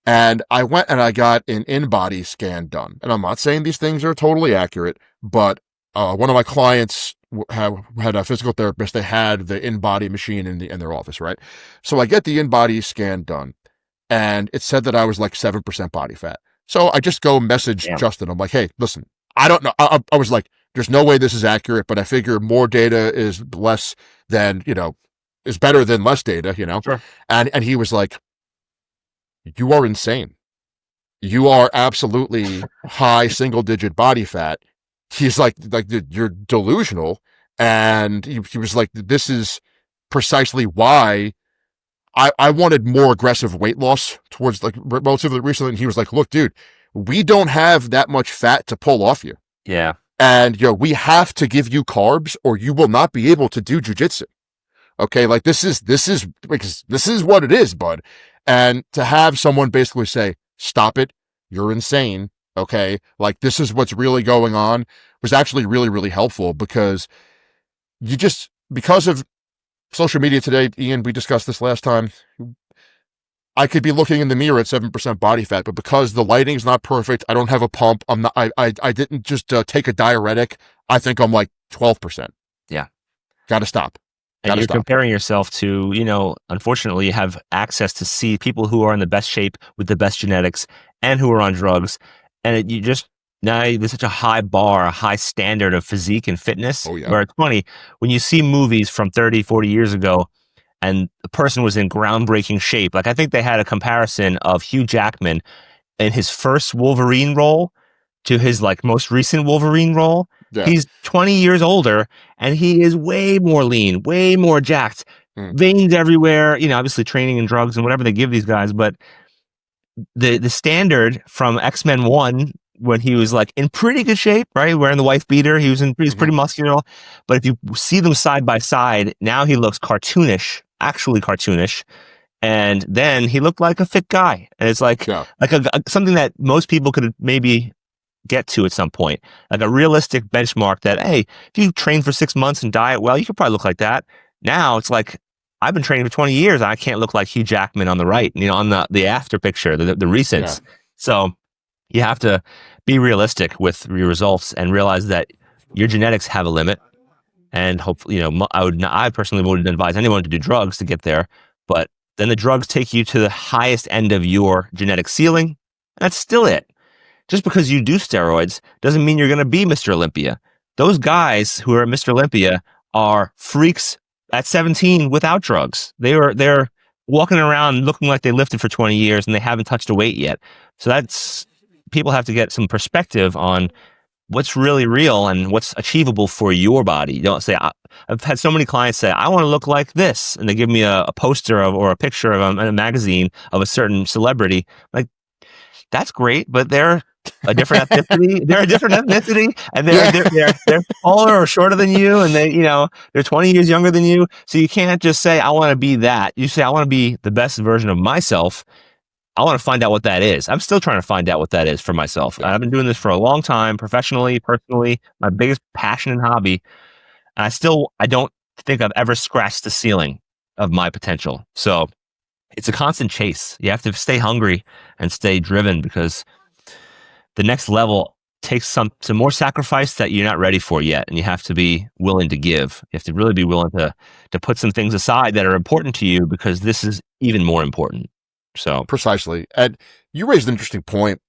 And I went and I got an in-body scan done. And I'm not saying these things are totally accurate, but one of my clients had a physical therapist. They had the in-body machine in their office, right? So I get the in-body scan done, and it said that I was like 7% body fat. So I just go message Justin. I'm like, hey, listen, I don't know. I was like, there's no way this is accurate, but I figure more data is less than, is better than less data, Sure. And he was like, you are insane. You are absolutely high single-digit body fat. He's like, you're delusional. And he was like, this is precisely why I wanted more aggressive weight loss towards like relatively recently. And he was like, look, dude, we don't have that much fat to pull off you. Yeah. And, we have to give you carbs or you will not be able to do jujitsu. Okay. Like this is what it is, bud. And to have someone basically say, stop it. You're insane. Okay. Like this is what's really going on was actually really, really helpful because because of social media today, Ian, we discussed this last time. I could be looking in the mirror at 7% body fat, but because the lighting's not perfect, I don't have a pump. I didn't just take a diuretic. I think I'm like 12%. Yeah. Got to stop. And you're comparing yourself to, unfortunately, you have access to see people who are in the best shape with the best genetics and who are on drugs. And now there's such a high bar, a high standard of physique and fitness. Oh, yeah. Where it's funny, when you see movies from 30, 40 years ago, and the person was in groundbreaking shape. Like I think they had a comparison of Hugh Jackman in his first Wolverine role to his like most recent Wolverine role. Yeah. He's 20 years older and he is way more lean, way more jacked, veins everywhere, obviously training and drugs and whatever they give these guys. But the standard from X-Men 1, when he was like in pretty good shape, right? Wearing the wife beater, he was pretty muscular. But if you see them side by side, now he looks actually cartoonish. And then he looked like a fit guy. And it's like, something that most people could maybe get to at some point, like a realistic benchmark that, hey, if you train for 6 months and diet well, you could probably look like that. Now it's like, I've been training for 20 years. And I can't look like Hugh Jackman on the right, on the after picture, the recents. Yeah. So you have to be realistic with your results and realize that your genetics have a limit. And hopefully, I personally wouldn't advise anyone to do drugs to get there, but then the drugs take you to the highest end of your genetic ceiling. That's still it. Just because you do steroids doesn't mean you're going to be Mr. Olympia. Those guys who are Mr. Olympia are freaks at 17 without drugs. They're walking around looking like they lifted for 20 years and they haven't touched a weight yet. So people have to get some perspective on what's really real and what's achievable for your body. You don't say, I've had so many clients say, I want to look like this. And they give me a poster or a picture of a magazine of a certain celebrity. Like, that's great, but they're a different ethnicity. They're a different ethnicity, and they're taller or shorter than you, and they're 20 years younger than you. So you can't just say, I want to be that. You say, I want to be the best version of myself. I want to find out what that is. I'm still trying to find out what that is for myself. Yeah. I've been doing this for a long time, professionally, personally, my biggest passion and hobby. And I don't think I've ever scratched the ceiling of my potential. So it's a constant chase. You have to stay hungry and stay driven because the next level takes some more sacrifice that you're not ready for yet. And you have to be willing to give. You have to really be willing to put some things aside that are important to you because this is even more important. So precisely. And you raised an interesting point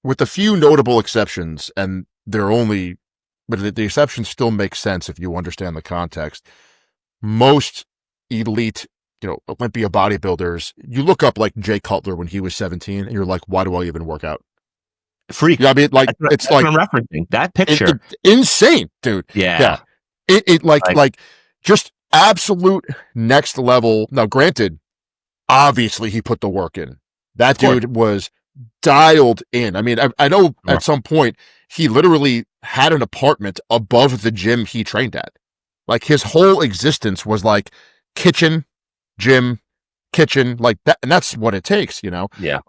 with a few notable exceptions, and but the exceptions still make sense if you understand the context. Most elite, Olympia bodybuilders, you look up like Jay Cutler when he was 17 and you're like, why do I even work out? Freak. Yeah, I mean, like, that's like I'm referencing that picture. Insane, dude. Yeah. It like just absolute next level. Now, granted, obviously, he put the work in. That dude was dialed in. I mean, I know at some point he literally had an apartment above the gym he trained at. Like his whole existence was like kitchen, gym, kitchen, like that, and that's what it takes, Yeah.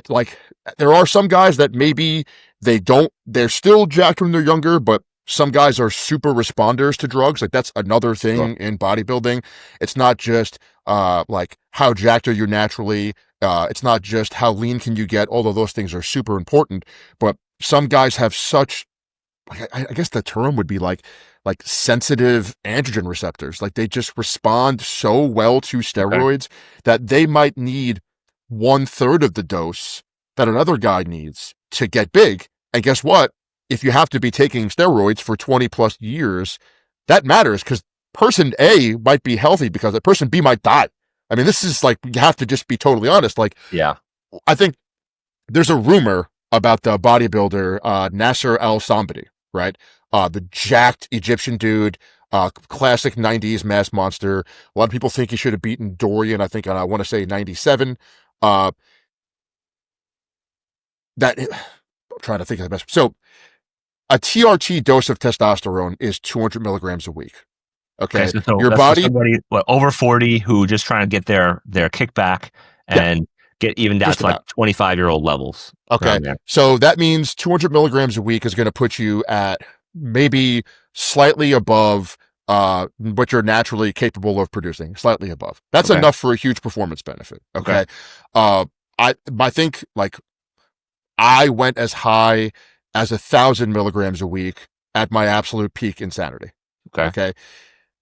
Like there are some guys that maybe they're still jacked when they're younger, but some guys are super responders to drugs. Like that's another thing in bodybuilding. It's not just like how jacked are you naturally. It's not just how lean can you get, although those things are super important. But some guys have such, I guess the term would be like sensitive androgen receptors. Like they just respond so well to steroids that they might need 1/3 of the dose that another guy needs to get big. And guess what? If you have to be taking steroids for 20 plus years, that matters because person A might be healthy because person B might die. I mean, this is like, you have to just be totally honest. Like, yeah, I think there's a rumor about the bodybuilder, Nasser Al-Sambadi, right? The jacked Egyptian dude. Classic 90s mass monster. A lot of people think he should have beaten Dorian, I think, I want to say 97. That I'm trying to think of the best. So a TRT dose of testosterone is 200 milligrams a week. Okay, Okay. so Your that's for body, somebody over 40 who just trying to get their kickback yeah, and get evened out just to like about. 25-year-old levels Okay. around there. So that means 200 milligrams a week is going to put you at maybe slightly above what you're naturally capable of producing, slightly above. That's Okay. enough for a huge performance benefit. Okay. Okay. I think like I went as high as 1,000 milligrams a week at my absolute peak insanity. Okay. Okay.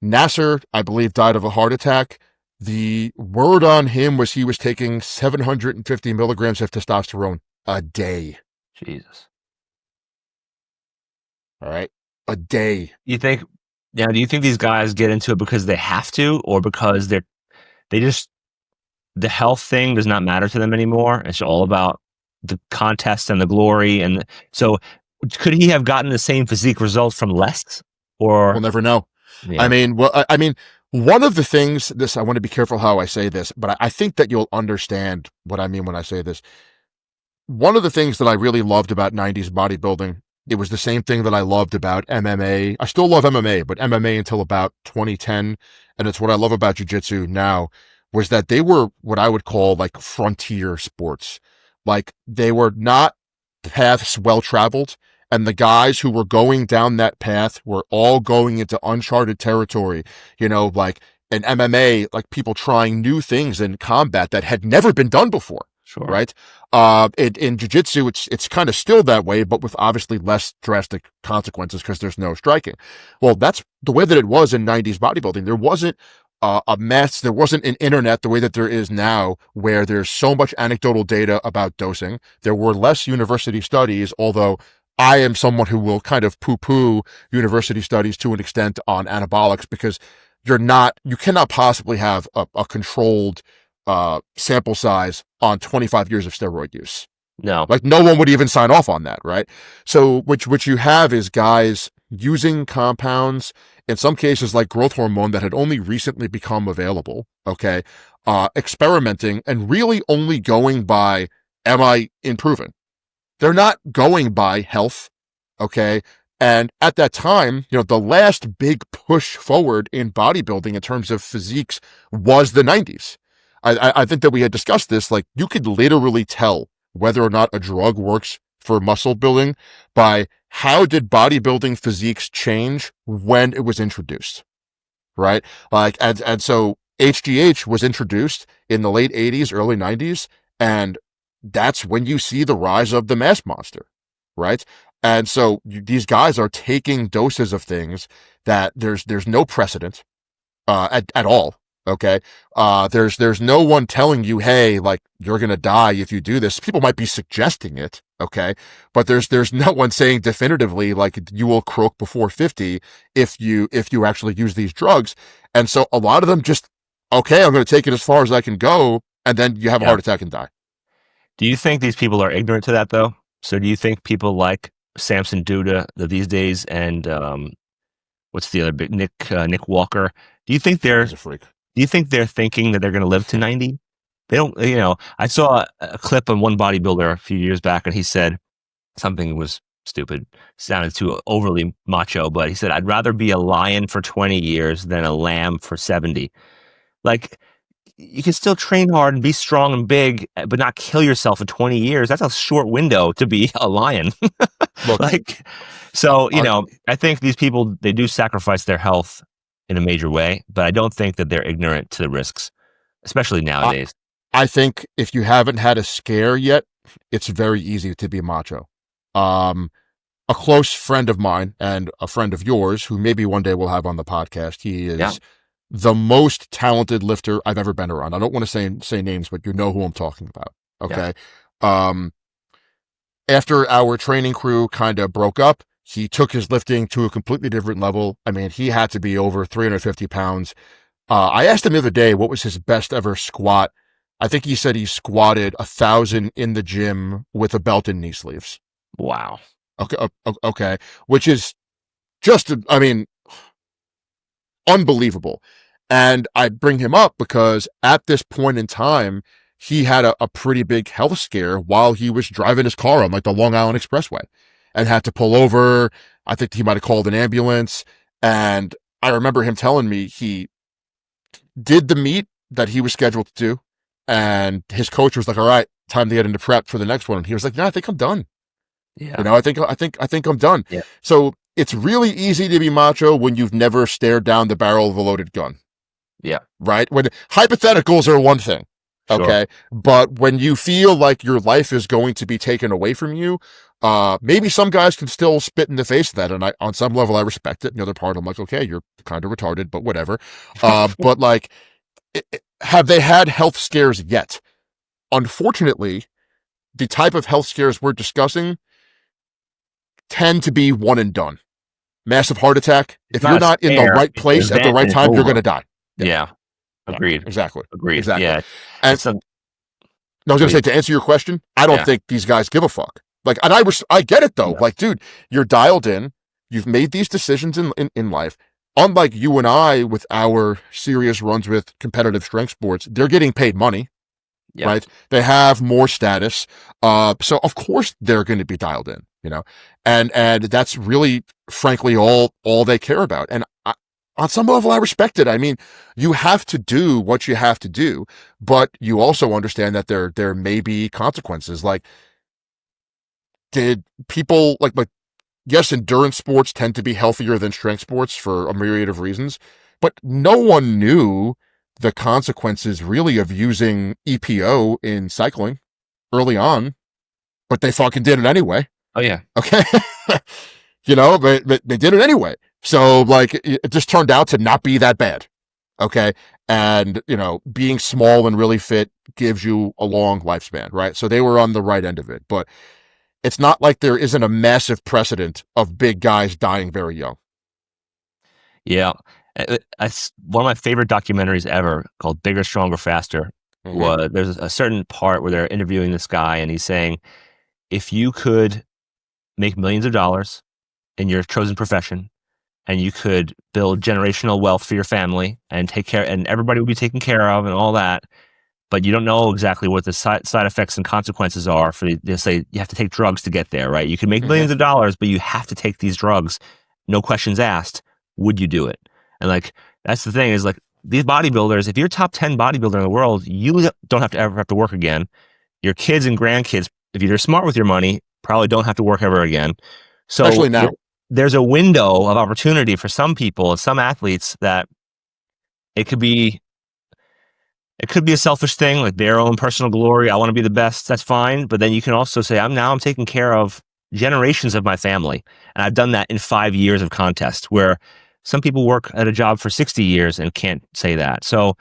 Nasser, I believe, died of a heart attack. The word on him was he was taking 750 milligrams of testosterone a day. Jesus. All right. A day. You think now, do you think these guys get into it because they have to or because they just the health thing does not matter to them anymore? It's all about the contest and the glory and so could he have gotten the same physique results from less We'll or never know. yeah. I mean, one of the things, this, I want to be careful how I say this, but I think that you'll understand what I mean when I say this. One of the things that I really loved about 90s bodybuilding, it was the same thing that I loved about MMA. I still love MMA, but MMA until about 2010. And it's what I love about jiu-jitsu now, was that they were what I would call like frontier sports. Like they were not paths well traveled. And the guys who were going down that path were all going into uncharted territory, like in MMA, like people trying new things in combat that had never been done before. Sure. Right. In jiu-jitsu, it's kind of still that way, but with obviously less drastic consequences because there's no striking. Well, that's the way that it was in 90s bodybuilding. There wasn't a mess. There wasn't an internet the way that there is now, where there's so much anecdotal data about dosing. There were less university studies, although I am someone who will kind of poo-poo university studies to an extent on anabolics because you cannot possibly have a controlled sample size on 25 years of steroid use. No. Like no one would even sign off on that, right? So what you have is guys using compounds, in some cases like growth hormone that had only recently become available, okay, experimenting and really only going by, am I improving? They're not going by health, okay? And at that time, the last big push forward in bodybuilding in terms of physiques was the 90s. I think that we had discussed this, like you could literally tell whether or not a drug works for muscle building by how did bodybuilding physiques change when it was introduced, right? Like, and so HGH was introduced in the late 80s, early 90s, and that's when you see the rise of the mass monster, right? And so these guys are taking doses of things that there's no precedent at all. Okay. There's no one telling you, hey, like you're going to die if you do this. People might be suggesting it. Okay. But there's no one saying definitively, like you will croak before 50 if you actually use these drugs. And so a lot of them just, okay, I'm going to take it as far as I can go. And then you have a heart attack and die. Do you think these people are ignorant to that though? So do you think people like Samson Duda these days and what's the other big Nick Walker? Do you think He's a freak. Do you think they're thinking that they're going to live to 90? They don't, I saw a clip on one bodybuilder a few years back and he said something was stupid, sounded too overly macho, but he said, I'd rather be a lion for 20 years than a lamb for 70. Like, you can still train hard and be strong and big, but not kill yourself for 20 years. That's a short window to be a lion. Look, I think these people, they do sacrifice their health in a major way, but I don't think that they're ignorant to the risks, especially nowadays. I think if you haven't had a scare yet, it's very easy to be macho. A close friend of mine and a friend of yours, who maybe one day we'll have on the podcast, he is the most talented lifter I've ever been around. I don't want to say names, but you know who I'm talking about. Okay. Yeah. After our training crew kind of broke up, he took his lifting to a completely different level. I mean, he had to be over 350 pounds. I asked him the other day, what was his best ever squat? I think he said he squatted 1,000 in the gym with a belt and knee sleeves. Wow. Okay. Which is just, I mean, unbelievable. And I bring him up because at this point in time, he had a pretty big health scare while he was driving his car on like the Long Island Expressway and had to pull over. I think he might have called an ambulance. And I remember him telling me he did the meet that he was scheduled to do. And his coach was like, all right, time to get into prep for the next one. And he was like, no, I think I'm done. Yeah. You know, I think I'm done. Yeah. So it's really easy to be macho when you've never stared down the barrel of a loaded gun. Yeah. Right? When hypotheticals are one thing. Okay. Sure. But when you feel like your life is going to be taken away from you, maybe some guys can still spit in the face of that. And on some level, I respect it. The other part, I'm like, okay, you're kind of retarded, but whatever. But like, have they had health scares yet? Unfortunately, the type of health scares we're discussing tend to be one and done. Massive heart attack. If you're not in the right place at the right time, you're going to die. Yeah. Agreed. Yeah, exactly. Agreed. Exactly. Yeah. And I was going to say, to answer your question, I don't think these guys give a fuck. Like, and I get it though. Yeah. Like, dude, you're dialed in. You've made these decisions in life. Unlike you and I with our serious runs with competitive strength sports, they're getting paid money. Yeah. Right? They have more status. So of course they're going to be dialed in, you know, and that's really, frankly, all they care about. And on some level, I respect it. I mean, you have to do what you have to do, but you also understand that there may be consequences. Like, did people like, yes, endurance sports tend to be healthier than strength sports for a myriad of reasons, but no one knew the consequences really of using EPO in cycling early on, but they fucking did it anyway. Oh yeah. Okay. You know, but they did it anyway. So like, it just turned out to not be that bad. Okay. And, you know, being small and really fit gives you a long lifespan, right? So they were on the right end of it, but it's not like there isn't a massive precedent of big guys dying very young. Yeah. It's one of my favorite documentaries ever called Bigger, Stronger, Faster. Mm-hmm. There's a certain part where they're interviewing this guy and he's saying, if you could make millions of dollars in your chosen profession and you could build generational wealth for your family and take care, and everybody would be taken care of and all that, but you don't know exactly what the side effects and consequences are for, they say you have to take drugs to get there, right? You can make millions of dollars, but you have to take these drugs. No questions asked. Would you do it? And like, that's the thing is like these bodybuilders, if you're top 10 bodybuilder in the world, you don't have to ever have to work again. Your kids and grandkids, if you're smart with your money, probably don't have to work ever again. So especially now, there's a window of opportunity for some people, some athletes, that it could be a selfish thing, like their own personal glory. I want to be the best. That's fine. But then you can also say, I'm taking care of generations of my family. And I've done that in 5 years of contest, where some people work at a job for 60 years and can't say that. So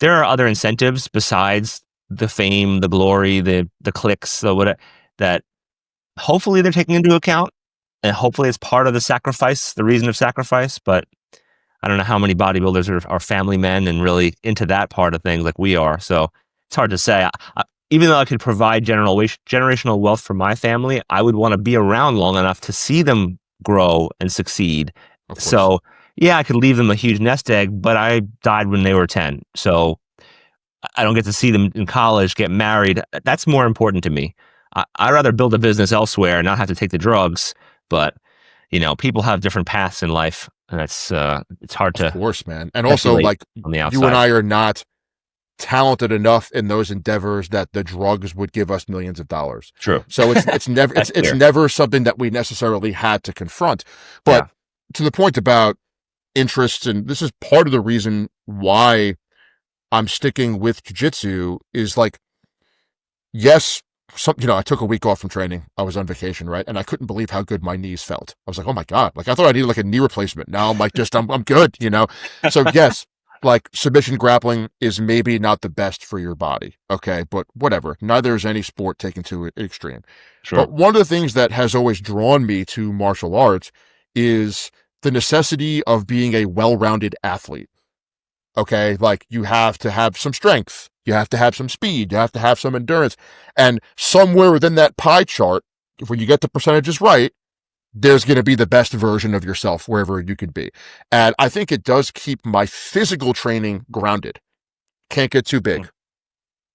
there are other incentives besides the fame, the glory, the clicks, that hopefully they're taking into account. And hopefully it's part of the sacrifice, the reason of sacrifice. But I don't know how many bodybuilders are family men and really into that part of things like we are. So it's hard to say. Even though I could provide generational wealth for my family, I would want to be around long enough to see them grow and succeed. So yeah, I could leave them a huge nest egg, but I died when they were 10. So I don't get to see them in college, get married. That's more important to me. I'd rather build a business elsewhere and not have to take the drugs. But, you know, people have different paths in life. And it's hard to. Of course, man. And also, like, you and I are not talented enough in those endeavors that the drugs would give us millions of dollars. True. So it's never it's never something that we necessarily had to confront. But to the point about interests, and this is part of the reason why I'm sticking with jiu-jitsu, is like, yes, I took a week off from training. I was on vacation, right? And I couldn't believe how good my knees felt. I was like, oh my God, like I thought I needed like a knee replacement. Now I'm like, I'm good, you know? So yes, like submission grappling is maybe not the best for your body. Okay. But whatever. Neither is any sport taken to an extreme. Sure. But one of the things that has always drawn me to martial arts is the necessity of being a well-rounded athlete. Okay. Like you have to have some strength. You have to have some speed. You have to have some endurance. And somewhere within that pie chart, when you get the percentages right, there's going to be the best version of yourself wherever you could be. And I think it does keep my physical training grounded. Can't get too big.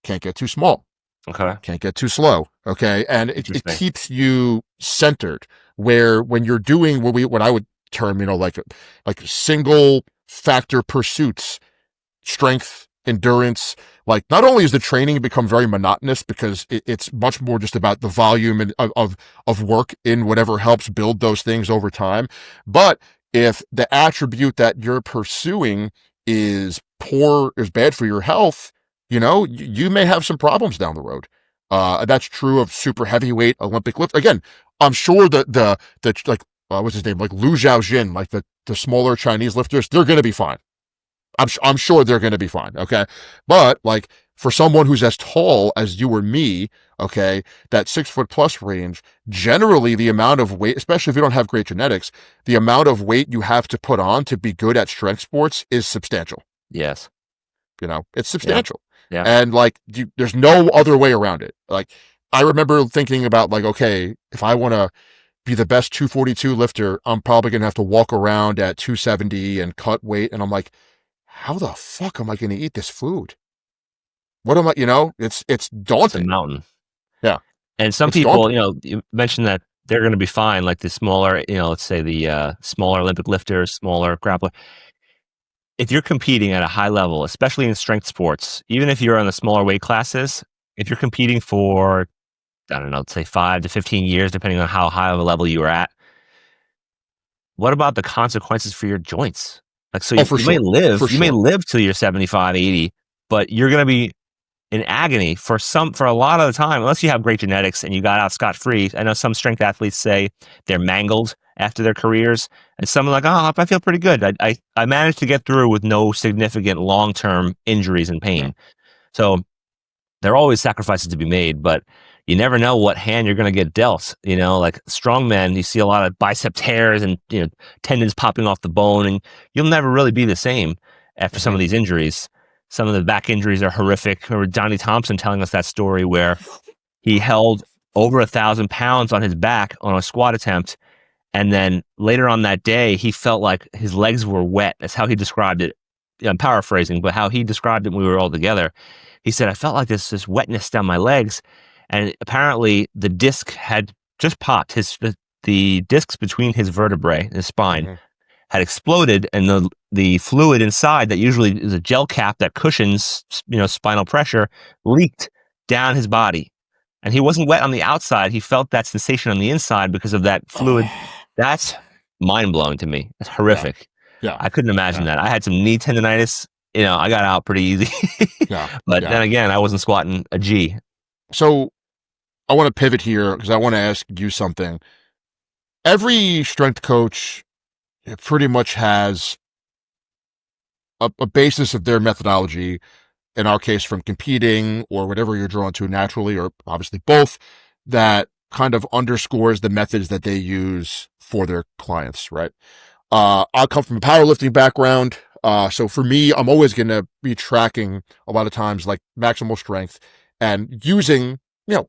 Can't get too small. Okay. Can't get too slow. Okay. And it keeps you centered, where when you're doing what I would term, like single factor pursuits, strength, endurance, like not only is the training become very monotonous because it's much more just about the volume of work in whatever helps build those things over time. But if the attribute that you're pursuing is bad for your health, you may have some problems down the road. That's true of super heavyweight Olympic lift. Again, I'm sure the like, what's his name? Like Lu Xiaojin, like the smaller Chinese lifters, they're going to be fine. I'm sure they're going to be fine. Okay. But like for someone who's as tall as you or me, okay, that 6 foot plus range, generally the amount of weight, especially if you don't have great genetics, the amount of weight you have to put on to be good at strength sports is substantial. Yes. It's substantial. Yeah. And like, there's no other way around it. Like, I remember thinking about like, okay, if I want to be the best 242 lifter, I'm probably going to have to walk around at 270 and cut weight. And I'm like, how the fuck am I going to eat this food? What am I, it's daunting. It's a mountain. Yeah. And some people, you mentioned that they're going to be fine, like the smaller, let's say the smaller Olympic lifters, smaller grappler. If you're competing at a high level, especially in strength sports, even if you're on the smaller weight classes, if you're competing for, I don't know, let's say 5 to 15 years, depending on how high of a level you are at, what about the consequences for your joints? Like, so you may live till you're 75, 80, but you're going to be in agony for a lot of the time, unless you have great genetics and you got out scot-free. I know some strength athletes say they're mangled after their careers, and some are like, oh, I feel pretty good. I managed to get through with no significant long-term injuries and pain. So there are always sacrifices to be made, but you never know what hand you're going to get dealt. Like strongmen, you see a lot of bicep tears and tendons popping off the bone, and you'll never really be the same after some of these injuries. Some of the back injuries are horrific. I remember Johnny Thompson telling us that story where he held over 1,000 pounds on his back on a squat attempt, and then later on that day, he felt like his legs were wet. That's how he described it. I'm paraphrasing, but how he described it when we were all together. He said, I felt like this wetness down my legs. And apparently the disc had just popped. The discs between his vertebrae, his spine, had exploded, and the fluid inside that usually is a gel cap that cushions, spinal pressure, leaked down his body. And he wasn't wet on the outside. He felt that sensation on the inside because of that fluid. That's mind-blowing to me. It's horrific. Yeah. I couldn't imagine that. I had some knee tendonitis. I got out pretty easy. But then again, I wasn't squatting a G. So I want to pivot here because I want to ask you something. Every strength coach pretty much has a basis of their methodology, in our case from competing or whatever you're drawn to naturally, or obviously both, that kind of underscores the methods that they use for their clients, right? I come from a powerlifting background. So for me, I'm always going to be tracking a lot of times like maximal strength and using,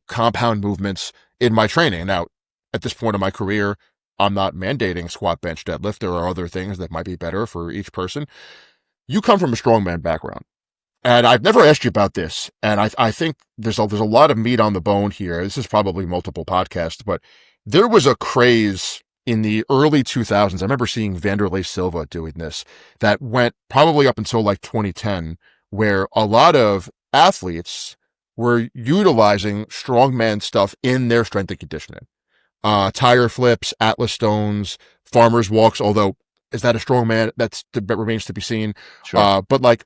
compound movements in my training. Now, at this point in my career, I'm not mandating squat, bench, deadlift. There are other things that might be better for each person. You come from a strongman background, and I've never asked you about this. And I think there's a lot of meat on the bone here. This is probably multiple podcasts, but there was a craze in the early 2000s. I remember seeing Vanderlei Silva doing this that went probably up until like 2010, where a lot of athletes were utilizing strongman stuff in their strength and conditioning. Tire flips, Atlas stones, farmer's walks, although is that a strongman? That remains to be seen. Sure. But like,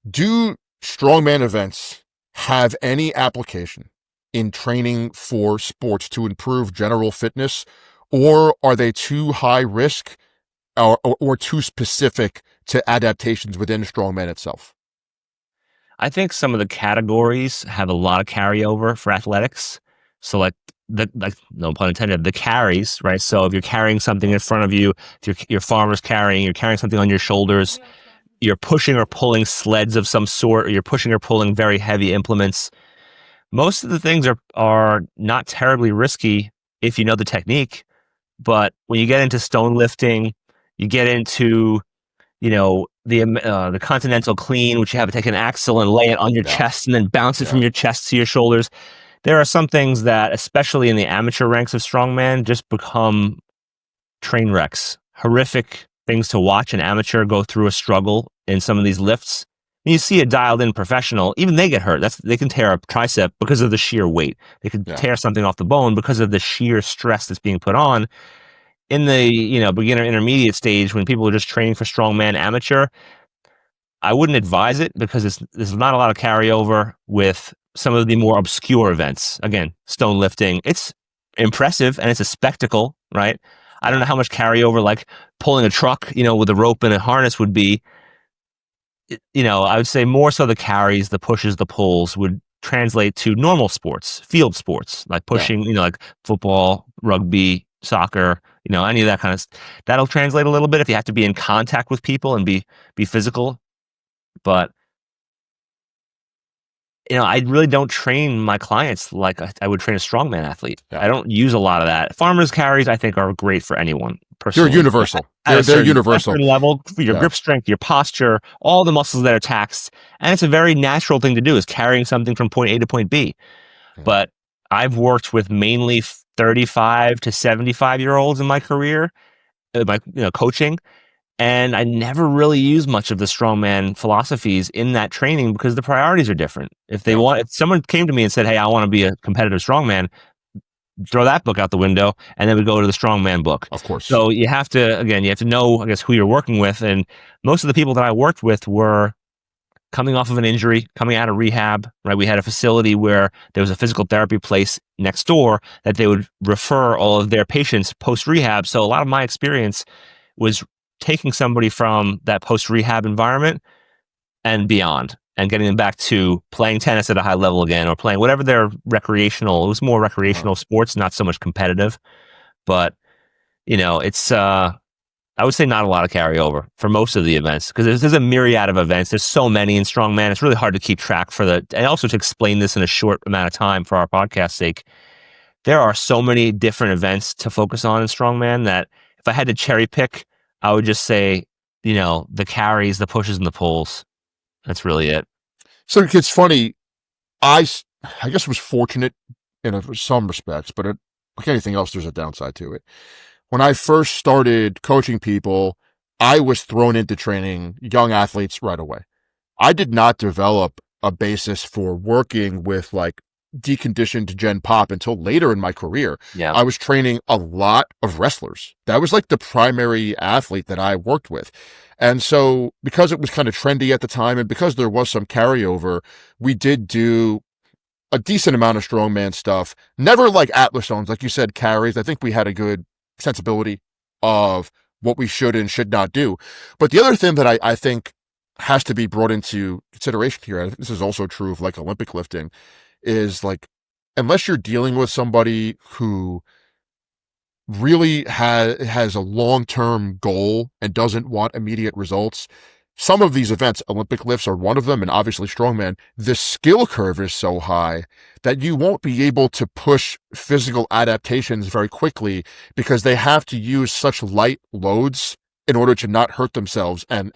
do strongman events have any application in training for sports to improve general fitness, or are they too high risk or too specific to adaptations within strongman itself? I think some of the categories have a lot of carryover for athletics. So like no pun intended, the carries, right? So if you're carrying something in front of you, if your farmer's you're carrying something on your shoulders, you're pushing or pulling sleds of some sort, or you're pushing or pulling very heavy implements. Most of the things are not terribly risky if you know the technique. But when you get into stone lifting, you get into, the continental clean, which you have to take an axle and lay it on your chest and then bounce it from your chest to your shoulders. There are some things that, especially in the amateur ranks of strongman, just become train wrecks. Horrific things to watch an amateur go through a struggle in some of these lifts. And you see a dialed in professional, even they get hurt. They can tear a tricep because of the sheer weight. They could tear something off the bone because of the sheer stress that's being put on. In the beginner intermediate stage, when people are just training for strongman amateur, I wouldn't advise it because there's not a lot of carryover with some of the more obscure events. Again, stone lifting, it's impressive and it's a spectacle, right? I don't know how much carryover like pulling a truck, with a rope and a harness would be. I would say more so the carries, the pushes, the pulls would translate to normal sports, field sports, like pushing, like football, rugby, soccer, any of that kind of that'll translate a little bit if you have to be in contact with people and be physical. But I really don't train my clients like I would train a strongman athlete. I don't use a lot of that. Farmers carries, I think, are great for anyone. Personally. They're universal. They're universal. Level, your grip strength, your posture, all the muscles that are taxed, and it's a very natural thing to do. Is carrying something from point A to point B. But I've worked with mainly 35 to 75-year-olds in my career, coaching. And I never really use much of the strongman philosophies in that training because the priorities are different. If someone came to me and said, "Hey, I want to be a competitive strongman," throw that book out the window, and then we go to the strongman book. Of course. So you have to know, I guess, who you're working with. And most of the people that I worked with were coming off of an injury, coming out of rehab, right? We had a facility where there was a physical therapy place next door that they would refer all of their patients post-rehab. So a lot of my experience was taking somebody from that post-rehab environment and beyond and getting them back to playing tennis at a high level again or playing whatever their recreational. It was more recreational sports, not so much competitive. But, it's, I would say not a lot of carryover for most of the events because there's a myriad of events. There's so many in strongman. It's really hard to keep track and also to explain this in a short amount of time for our podcast's sake. There are so many different events to focus on in strongman that if I had to cherry pick, I would just say, the carries, the pushes, and the pulls. That's really it. So it's funny. I guess was fortunate in some respects, but like anything else, there's a downside to it. When I first started coaching people, I was thrown into training young athletes right away. I did not develop a basis for working with like deconditioned gen pop until later in my career. Yeah. I was training a lot of wrestlers. That was like the primary athlete that I worked with. And so because it was kind of trendy at the time and because there was some carryover, we did do a decent amount of strongman stuff. Never like Atlas zones, like you said, carries. I think we had a good sensibility of what we should and should not do. But the other thing that I think has to be brought into consideration here, and this is also true of like Olympic lifting, is like, unless you're dealing with somebody who really has a long-term goal and doesn't want immediate results, some of these events, Olympic lifts are one of them, and obviously strongman, the skill curve is so high that you won't be able to push physical adaptations very quickly because they have to use such light loads in order to not hurt themselves and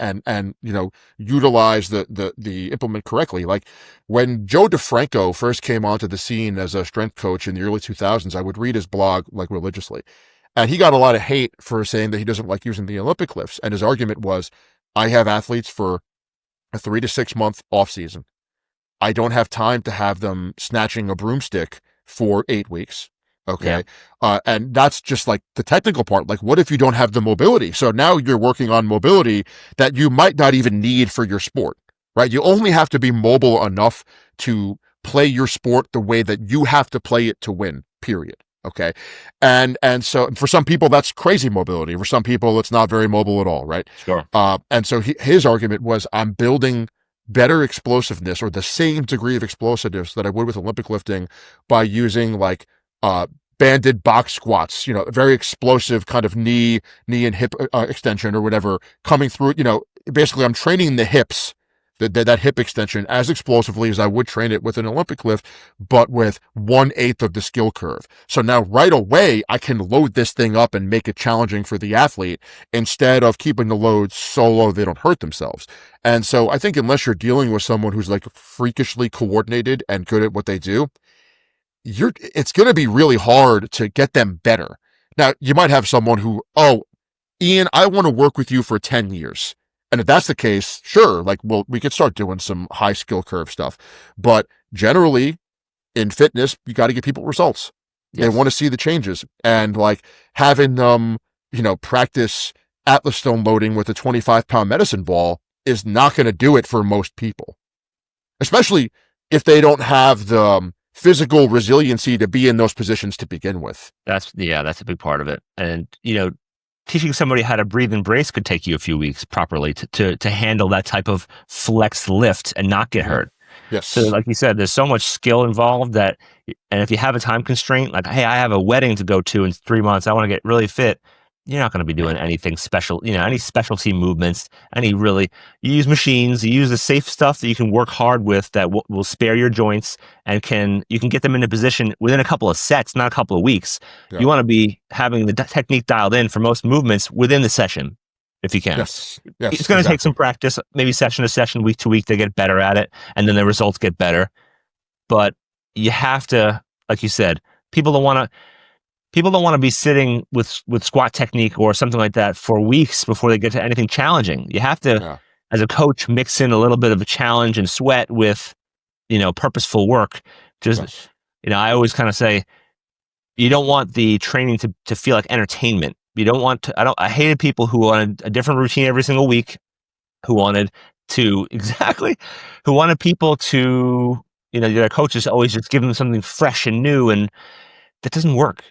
utilize the implement correctly. Like when Joe DeFranco first came onto the scene as a strength coach in the early 2000s, I would read his blog like religiously. And he got a lot of hate for saying that he doesn't like using the Olympic lifts. And his argument was, I have athletes for a 3 to 6 month off season. I don't have time to have them snatching a broomstick for 8 weeks. Okay. Yeah. And that's just like the technical part. Like, what if you don't have the mobility? So now you're working on mobility that you might not even need for your sport, right? You only have to be mobile enough to play your sport the way that you have to play it to win, period. Okay. And so for some people, that's crazy mobility. For some people, it's not very mobile at all, right? Sure. And so his argument was, I'm building better explosiveness or the same degree of explosiveness that I would with Olympic lifting by using like, banded box squats, very explosive kind of knee and hip extension or whatever coming through, basically I'm training the hips that hip extension as explosively as I would train it with an Olympic lift, but with 1/8 of the skill curve. So now right away, I can load this thing up and make it challenging for the athlete instead of keeping the load so low they don't hurt themselves. And so I think unless you're dealing with someone who's like freakishly coordinated and good at what they do, it's going to be really hard to get them better. Now, you might have someone who, oh, Ian, I want to work with you for 10 years. And if that's the case, sure, like, well, we could start doing some high skill curve stuff. But generally, in fitness, you got to get people results. Yes. They want to see the changes. And like having them, practice Atlas stone loading with a 25-pound medicine ball is not going to do it for most people, especially if they don't have the physical resiliency to be in those positions to begin with. That's a big part of it. And, teaching somebody how to breathe and brace could take you a few weeks properly to handle that type of flex lift and not get hurt. Yes. So like you said, there's so much skill involved and if you have a time constraint, like, hey, I have a wedding to go to in 3 months, I want to get really fit. You're not going to be doing anything special, any specialty movements, you use machines, you use the safe stuff that you can work hard with that will spare your joints and you can get them in a position within a couple of sets, not a couple of weeks. Yeah. You want to be having the technique dialed in for most movements within the session, if you can. Yes. It's going to take some practice, maybe session to session, week to week, to get better at it, and then the results get better. But you have to, like you said, people don't want to be sitting with squat technique or something like that for weeks before they get to anything challenging. You have to, as a coach, mix in a little bit of a challenge and sweat with, purposeful work. Just, I always kind of say, you don't want the training to feel like entertainment. You don't want to, I hated people who wanted a different routine every single week, who wanted people to, their coaches always just give them something fresh and new, and that doesn't work.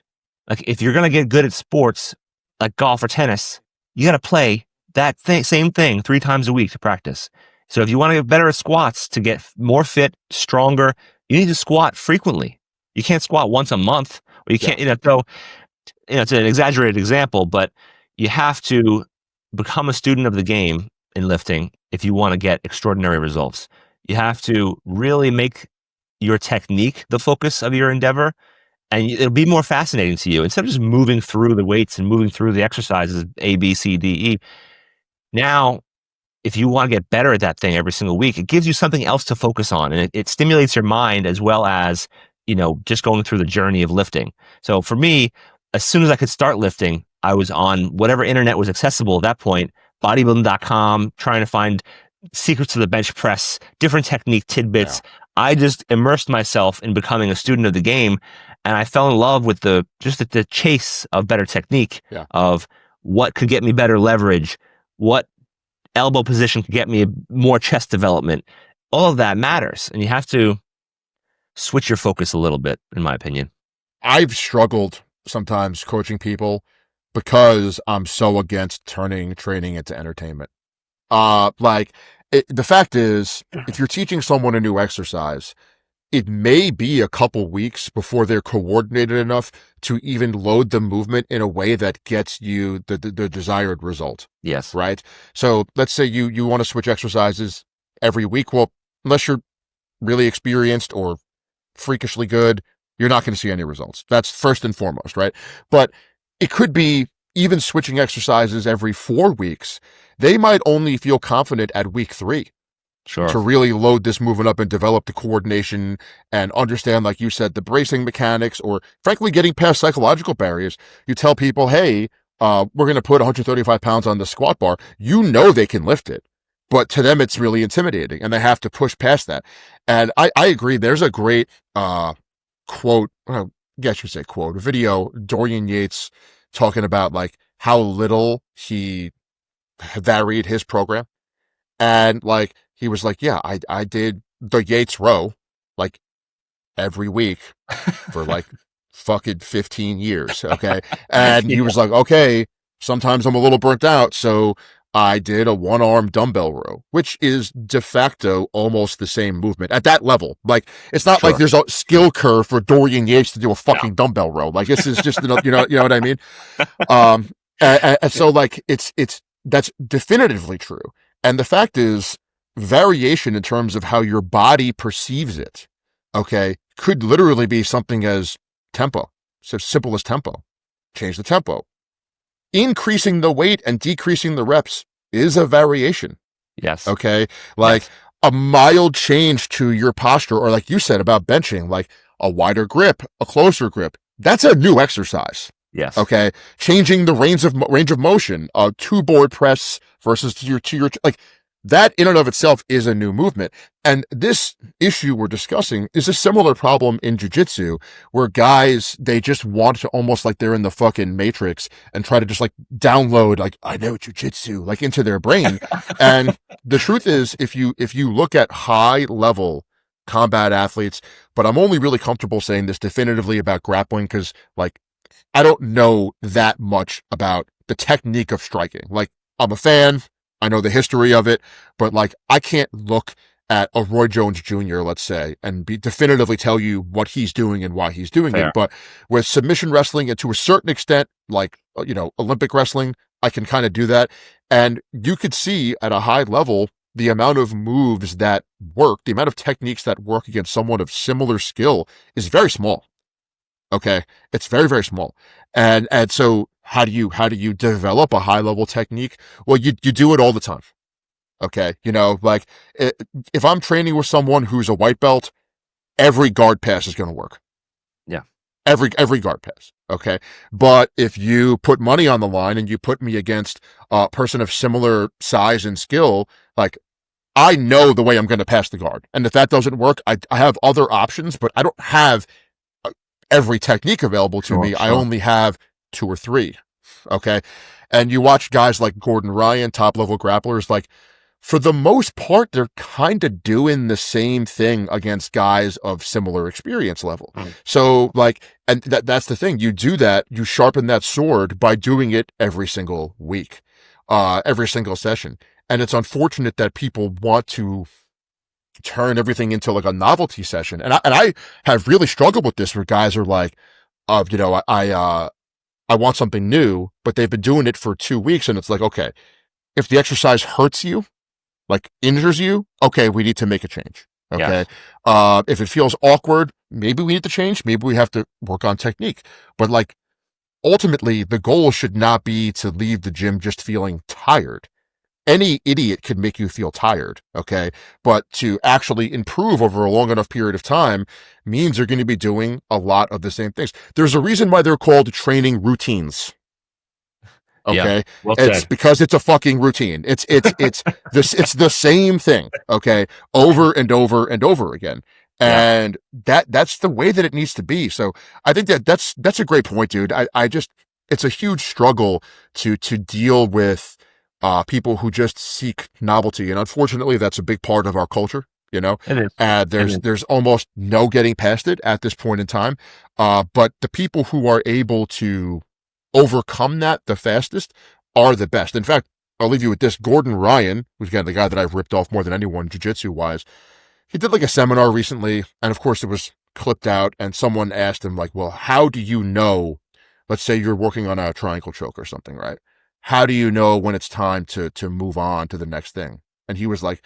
Like, if you're going to get good at sports like golf or tennis, you got to play that same thing 3 times a week to practice. So if you want to get better at squats, to get more fit, stronger, you need to squat frequently. You can't squat once a month, or you can't, it's an exaggerated example, but you have to become a student of the game in lifting if you want to get extraordinary results. You have to really make your technique the focus of your endeavor, and it'll be more fascinating to you instead of just moving through the weights and moving through the exercises, A, B, C, D, E. Now, if you want to get better at that thing every single week, it gives you something else to focus on, and it stimulates your mind as well as, just going through the journey of lifting. So for me, as soon as I could start lifting, I was on whatever internet was accessible at that point, bodybuilding.com, trying to find secrets of the bench press, different technique tidbits. Yeah. I just immersed myself in becoming a student of the game, and I fell in love with the chase of better technique, of what could get me better leverage, what elbow position could get me more chest development. All of that matters, and you have to switch your focus a little bit, in my opinion. I've struggled sometimes coaching people because I'm so against turning training into entertainment. The fact is, if you're teaching someone a new exercise, it may be a couple weeks before they're coordinated enough to even load the movement in a way that gets you the desired result. Yes. Right? So let's say you want to switch exercises every week. Well, unless you're really experienced or freakishly good, you're not going to see any results. That's first and foremost, right? But it could be even switching exercises every 4 weeks. They might only feel confident at week 3. Sure. To really load this movement up and develop the coordination and understand, like you said, the bracing mechanics, or frankly, getting past psychological barriers. You tell people, hey, we're going to put 135 pounds on the squat bar. They can lift it, but to them, it's really intimidating and they have to push past that. And I agree. There's a great, quote, I guess you say quote, video, Dorian Yates talking about like how little he varied his program. And like, he was like, yeah, I did the Yates row like every week for like fucking 15 years. Okay. And he was like, okay, sometimes I'm a little burnt out. So I did a 1-arm dumbbell row, which is de facto almost the same movement at that level. Like, it's not like there's a skill curve for Dorian Yates to do a fucking dumbbell row. Like, this is just, you know what I mean? And so like, that's definitively true. And the fact is, variation in terms of how your body perceives it, okay, could literally be something as tempo, so simple as tempo. Change the tempo. Increasing the weight and decreasing the reps is a variation. Yes. Okay. Like a mild change to your posture, or like you said about benching, like a wider grip, a closer grip. That's a new exercise. Yes. Okay. Changing the range of motion, a 2-board press versus to your, like that in and of itself is a new movement. And this issue we're discussing is a similar problem in jiu-jitsu, where guys, they just want to almost like they're in the fucking matrix and try to just like download, like, I know jiu-jitsu, like into their brain. And the truth is, if you look at high level combat athletes, but I'm only really comfortable saying this definitively about grappling, because like, I don't know that much about the technique of striking. Like, I'm a fan, I know the history of it, but like, I can't look at a Roy Jones Jr., let's say, and definitively tell you what he's doing and why he's doing it. But with submission wrestling, and to a certain extent, like, Olympic wrestling, I can kind of do that. And you could see at a high level, the amount of moves that work, the amount of techniques that work against someone of similar skill is very small. Okay. It's very, very small. And so how do you develop a high level technique? Well, you do it all the time. Okay. Like if I'm training with someone who's a white belt, every guard pass is going to work. Yeah. Every guard pass. Okay. But if you put money on the line and you put me against a person of similar size and skill, like, I know the way I'm going to pass the guard. And if that doesn't work, I have other options, but I don't have every technique available to me. Sure. I only have 2 or 3. Okay. And you watch guys like Gordon Ryan, top level grapplers, like, for the most part, they're kind of doing the same thing against guys of similar experience level. So like, and that's the thing. You do that, you sharpen that sword by doing it every single week, every single session. And it's unfortunate that people want to turn everything into like a novelty session. And I have really struggled with this, where guys are like, I want something new, but they've been doing it for 2 weeks. And it's like, okay, if the exercise hurts you, like injures you, okay, we need to make a change. Okay. Yeah. If it feels awkward, maybe we need to change. Maybe we have to work on technique. But like, ultimately, the goal should not be to leave the gym just feeling tired. Any idiot could make you feel tired, okay? But to actually improve over a long enough period of time means you're going to be doing a lot of the same things. There's a reason why they're called training routines. Okay. Yeah, well it's because it's a fucking routine. It's the same thing. Okay. Over and over and over again. And that's the way that it needs to be. So I think that's a great point, dude. I just, it's a huge struggle to deal with people who just seek novelty. And unfortunately, that's a big part of our culture, there's almost no getting past it at this point in time. But the people who are able to overcome that the fastest are the best. In fact, I'll leave you with this. Gordon Ryan, who's again the guy that I've ripped off more than anyone jiu-jitsu wise, he did like a seminar recently, and of course it was clipped out, and someone asked him like, well, how do you know, let's say you're working on a triangle choke or something, right? How do you know when it's time to move on to the next thing? And he was like,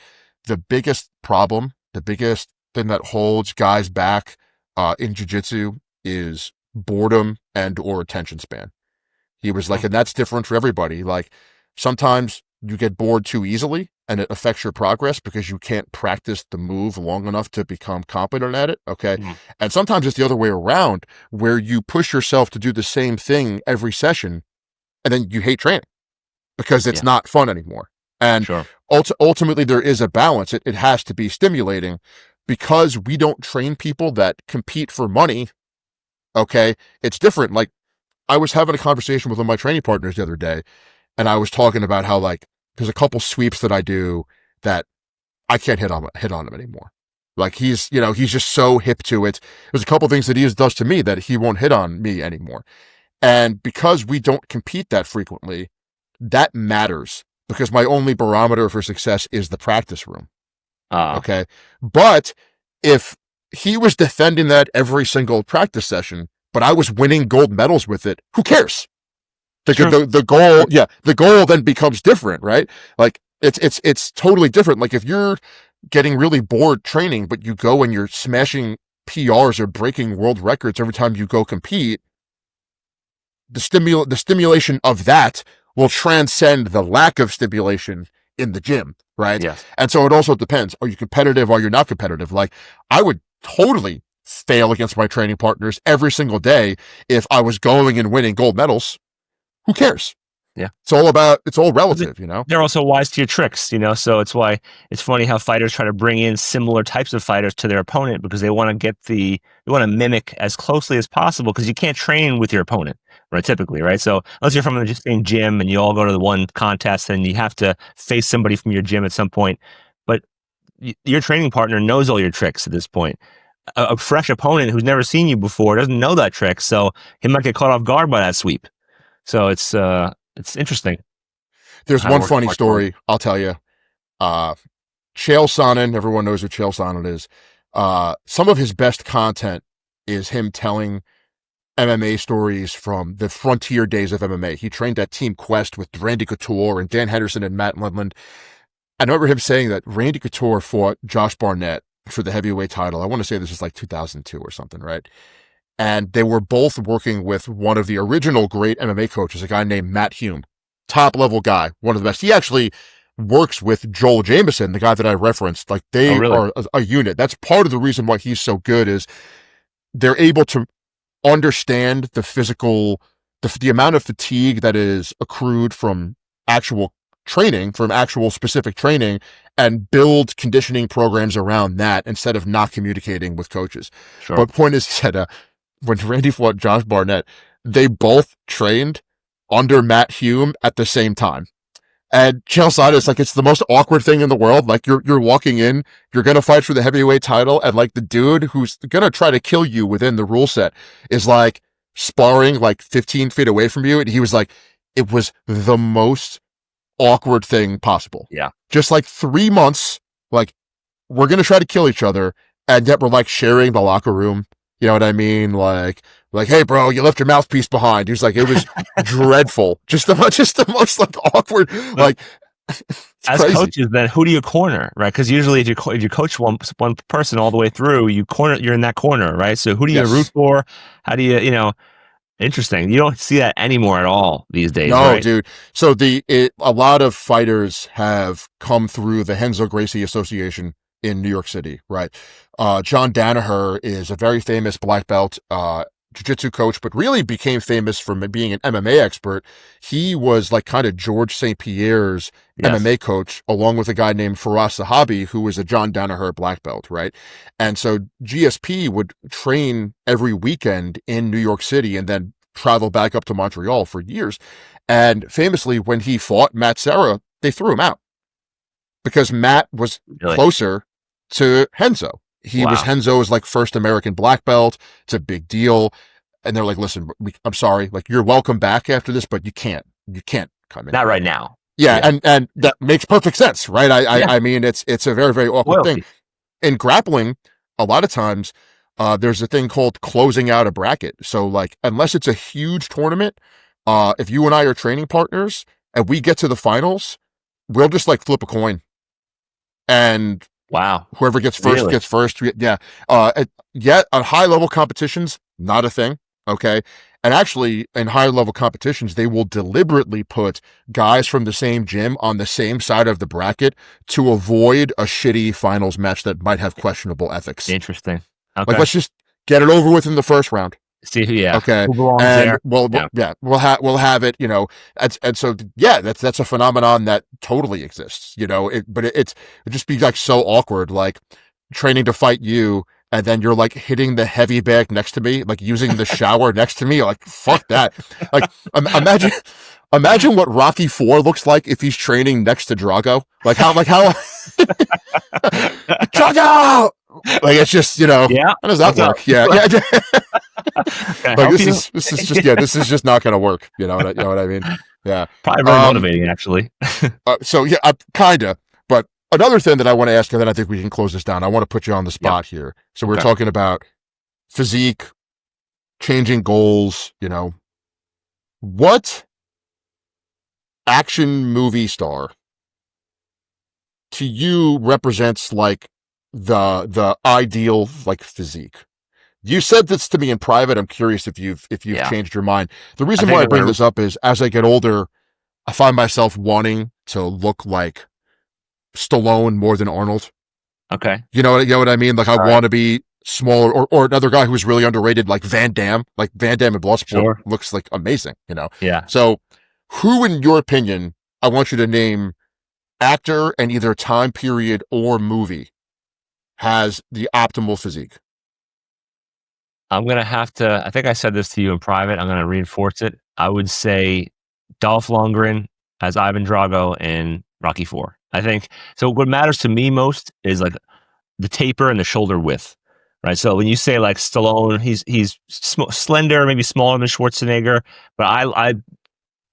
the biggest problem, the biggest thing that holds guys back in jiu-jitsu is boredom and or attention span. He was like, and that's different for everybody. Like, sometimes you get bored too easily and it affects your progress because you can't practice the move long enough to become competent at it. Okay. And sometimes it's the other way around, where you push yourself to do the same thing every session and then you hate training because it's not fun anymore. And ultimately there is a balance. It has to be stimulating, because we don't train people that compete for money. Okay. It's different. Like, I was having a conversation with one of my training partners the other day, and I was talking about how, like, there's a couple sweeps that I do that I can't hit on him anymore. Like, he's just so hip to it. There's a couple things that he does to me that he won't hit on me anymore. And because we don't compete that frequently, that matters, because my only barometer for success is the practice room. Okay. But if he was defending that every single practice session, but I was winning gold medals with it, who cares? The goal then becomes different, right? Like, it's totally different. Like if you're getting really bored training, but you go and you're smashing PRs or breaking world records every time you go compete, the stimulation of that will transcend the lack of stimulation in the gym, right? Yes. And so it also depends. Are you competitive? Are you not competitive? Like I would totally fail against my training partners every single day if I was going and winning gold medals. Who cares? Yeah. It's all relative, you know? They're also wise to your tricks, you know, so it's why it's funny how fighters try to bring in similar types of fighters to their opponent because they want to mimic as closely as possible because you can't train with your opponent, right? Typically, right? So unless you're from the same gym and you all go to the one contest and you have to face somebody from your gym at some point, but your training partner knows all your tricks at this point. A fresh opponent who's never seen you before doesn't know that trick, so he might get caught off guard by that sweep. So it's interesting. There's one funny story I'll tell you. Chael Sonnen, everyone knows who Chael Sonnen is. Some of his best content is him telling MMA stories from the frontier days of MMA. He trained at Team Quest with Randy Couture and Dan Henderson and Matt Lindland. I remember him saying that Randy Couture fought Josh Barnett for the heavyweight title. I want to say this is like 2002 or something, right? And they were both working with one of the original great MMA coaches, a guy named Matt Hume. Top level guy, one of the best. He actually works with Joel Jameson, the guy that I referenced. Like they are a unit. That's part of the reason why he's so good is they're able to understand the physical, the amount of fatigue that is accrued from actual training, from actual specific training, and build conditioning programs around that instead of not communicating with coaches. Sure. But point is that when Randy fought Josh Barnett, they both trained under Matt Hume at the same time. And Chael Sonnen is like, it's the most awkward thing in the world. Like you're walking in, you're going to fight for the heavyweight title. And like the dude who's going to try to kill you within the rule set is like sparring like 15 feet away from you. And he was like, it was the most awkward thing possible. Yeah. Just like 3 months, like we're going to try to kill each other. And yet we're like sharing the locker room. You know what I mean? Like, hey, bro, you left your mouthpiece behind. He was like, it was dreadful. Just the most like awkward, like. As crazy. Coaches, then who do you corner, right? Because usually, if you coach one person all the way through, you're in that corner, right? So who do you root for? How do you Interesting. You don't see that anymore at all these days. No, right? Dude. So a lot of fighters have come through the Renzo Gracie Association in New York City, right? John Danaher is a very famous black belt jiu-jitsu coach, but really became famous for being an MMA expert. He was like kind of George St. Pierre's MMA coach, along with a guy named Faraz Sahabi, who was a John Danaher black belt, right? And so GSP would train every weekend in New York City and then travel back up to Montreal for years. And famously, when he fought Matt Serra, they threw him out because Matt was closer to Renzo. He was Renzo's like first American black belt. It's a big deal. And they're like, listen, I'm sorry. Like you're welcome back after this, but you can't come in. Not right now. Yeah. And that makes perfect sense, right? I mean, it's a very, very awkward thing. In grappling, a lot of times, there's a thing called closing out a bracket. So like, unless it's a huge tournament, if you and I are training partners and we get to the finals, we'll just like flip a coin. And whoever gets first gets first. Yeah. On high level competitions, not a thing. Okay. And actually in high level competitions, they will deliberately put guys from the same gym on the same side of the bracket to avoid a shitty finals match that might have questionable ethics. Interesting. Okay. Like, let's just get it over with in the first round. See who, okay. Who belongs there. We'll have it, and so, that's a phenomenon that totally exists, but it just be like so awkward, like training to fight you. And then you're like hitting the heavy bag next to me, like using the shower next to me. Like, fuck that. Like, imagine what Rocky IV looks like if he's training next to Drago. Like how Drago! Like, it's just, how does that work? Yeah. Like this is just not going to work. You know what I mean? Yeah. Probably very motivating, actually. Kinda. But another thing that I want to ask, and then I think we can close this down. I want to put you on the spot here. So we're talking about physique, changing goals, what action movie star to you represents like the ideal like physique? You said this to me in private. I'm curious if you've Yeah. changed your mind. The I reason why think I I'm bring gonna this up is as I get older, I find myself wanting to look like Stallone more than Arnold. okay. You know what I mean? Like I All right. want to be smaller, or another guy who was really underrated, like Van Damme. Like Van Damme in Bloodsport Sure. looks like amazing. Yeah. So, who, in your opinion, I want you to name actor and either time period or movie has the optimal physique? I'm gonna have to. I think I said this to you in private. I'm gonna reinforce it. I would say Dolph Lundgren as Ivan Drago in Rocky Four. I think so. What matters to me most is like the taper and the shoulder width, right? So when you say like Stallone, he's slender, maybe smaller than Schwarzenegger, but I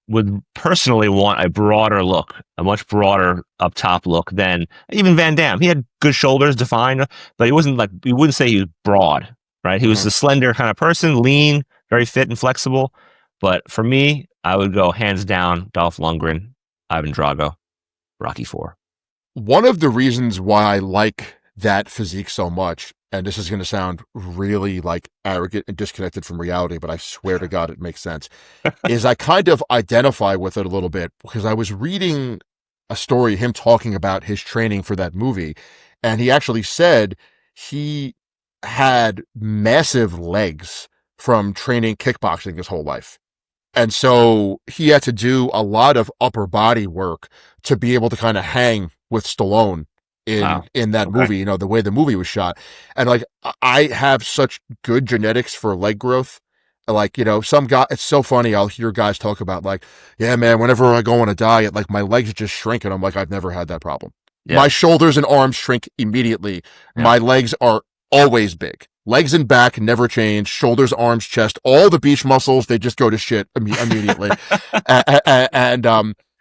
would personally want a broader look, a much broader up top look than even Van Damme. He had good shoulders, defined, but he wasn't like you wouldn't say he was broad, right? He was Mm-hmm. a slender kind of person, lean, very fit and flexible. But for me, I would go hands down Dolph Lundgren, Ivan Drago, Rocky Four. One of the reasons why I like that physique so much, and this is going to sound really like arrogant and disconnected from reality, but I swear to God it makes sense, is I kind of identify with it a little bit because I was reading a story, him talking about his training for that movie. And he actually said he had massive legs from training kickboxing his whole life. And so he had to do a lot of upper body work to be able to kind of hang with Stallone Wow. in that Okay. movie, the way the movie was shot. And like I have such good genetics for leg growth. Like, some guy, it's so funny. I'll hear guys talk about like, yeah, man, whenever I go on a diet, like my legs just shrink. And I'm like, I've never had that problem. Yeah. My shoulders and arms shrink immediately. Yeah. My legs are always big. Legs and back never change. Shoulders, arms, chest, all the beach muscles, they just go to shit immediately. and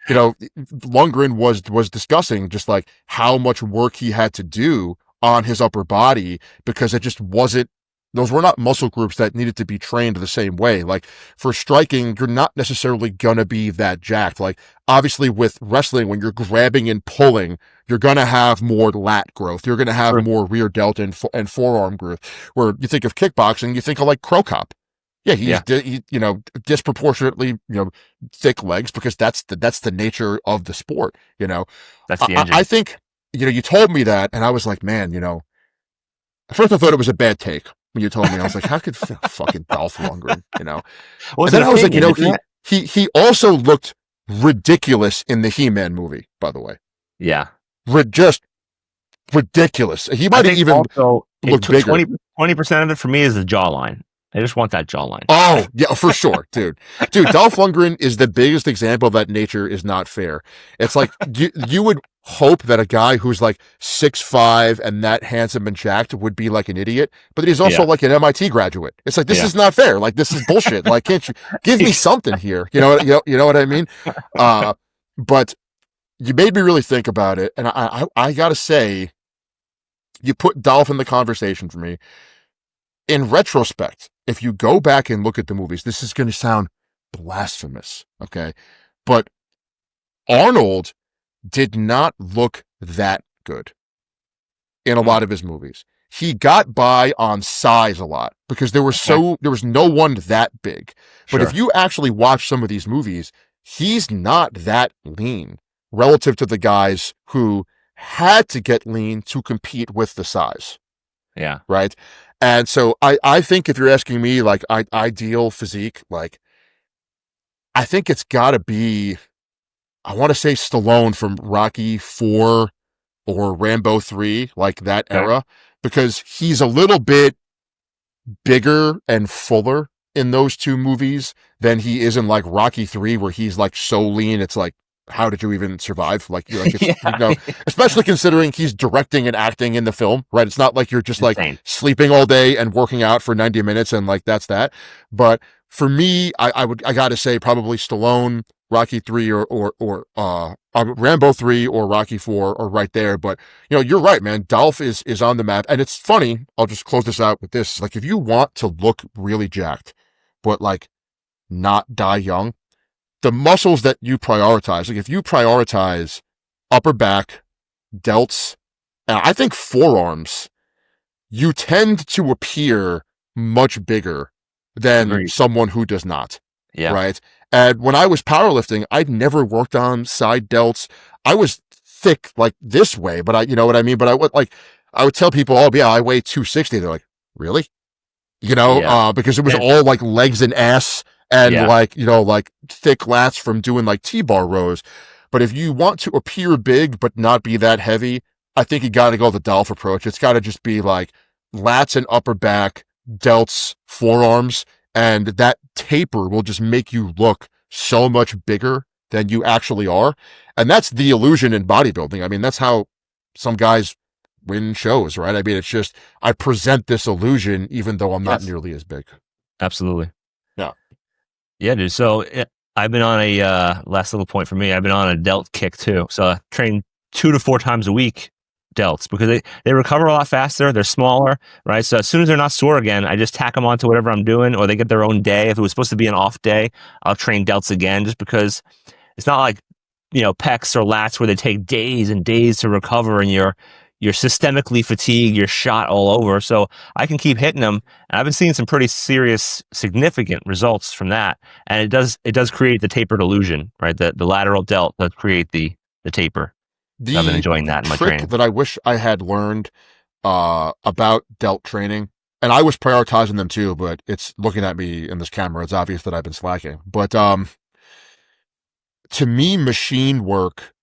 Lundgren was discussing just like how much work he had to do on his upper body because it just wasn't, those were not muscle groups that needed to be trained the same way. Like for striking, you're not necessarily going to be that jacked. Like obviously with wrestling, when you're grabbing and pulling, you're going to have more lat growth. You're going to have Sure. more rear delta and forearm growth. Where you think of kickboxing, you think of like Crow Cop. Yeah, he, disproportionately, thick legs because that's the nature of the sport. That's the engine. I think, you told me that and I was like, man, at first I thought it was a bad take when you told me. I was like, how could fucking Dolph Lundgren? Well, And it's then an I was like, opinion, isn't it? he also looked ridiculous in the He-Man movie, by the way. Yeah. Just ridiculous. He I might have think even also looked bigger. 20% of it for me is the jawline. I just want that jawline. Oh, yeah, for sure, dude. Dolph Lundgren is the biggest example that nature is not fair. It's like you would hope that a guy who's like 6'5" and that handsome and jacked would be like an idiot, but he's also Yeah. like an MIT graduate. It's like, this Yeah. is not fair. Like, this is bullshit. Like, can't you give me something here? You know what I mean? But you made me really think about it. And I gotta say, you put Dolph in the conversation for me. In retrospect, if you go back and look at the movies, this is going to sound blasphemous, okay? But Arnold did not look that good in a lot of his movies. He got by on size a lot because there was no one that big. But Sure. if you actually watch some of these movies, he's not that lean relative to the guys who had to get lean to compete with the size. Yeah. Right. And so I think if you're asking me like ideal physique, like I think it's gotta be, I want to say Stallone from Rocky 4 or Rambo 3, like that Okay. era, because he's a little bit bigger and fuller in those two movies than he is in like Rocky 3, where he's like so lean. It's like, how did you even survive? It's, Yeah. especially considering he's directing and acting in the film, right? It's not like you're just like Insane. sleeping all day and working out for 90 minutes and like that's that. But for me, I gotta say probably Stallone, Rocky 3 or Rambo 3 or Rocky 4 or right there. But you're right, man. Dolph is on the map. And it's funny, I'll just close this out with this. Like if you want to look really jacked, but like not die young, the muscles that you prioritize, like if you prioritize upper back, delts, and I think forearms, you tend to appear much bigger than Agreed. someone who does not. Yeah. Right. And when I was powerlifting, I'd never worked on side delts. I was thick like this way, but you know what I mean? But I would tell people, oh yeah, I weigh 260. They're like, really? Yeah. Because it was And all like legs and ass and yeah. like, like thick lats from doing like T-bar rows. But if you want to appear big, but not be that heavy, I think you got to go the Dolph approach. It's got to just be like lats and upper back, delts, forearms, and that taper will just make you look so much bigger than you actually are. And that's the illusion in bodybuilding. I mean, that's how some guys win shows, right? I mean, it's just, I present this illusion even though I'm not Yes. nearly as big. Absolutely. Yeah. Yeah, dude. So I've been on a last little point for me. I've been on a delt kick too. So I train 2 to 4 times a week delts because they recover a lot faster. They're smaller, right? So as soon as they're not sore again, I just tack them onto whatever I'm doing, or they get their own day. If it was supposed to be an off day, I'll train delts again, just because it's not like pecs or lats where they take days and days to recover, and you're systemically fatigued, you're shot all over. So I can keep hitting them. And I've been seeing some pretty serious, significant results from that. And it does create the tapered illusion, right? The lateral delt does create the taper. I've been enjoying that in my trick training. that I wish I had learned about delt training, and I was prioritizing them too, but it's looking at me in this camera, it's obvious that I've been slacking. But to me, machine work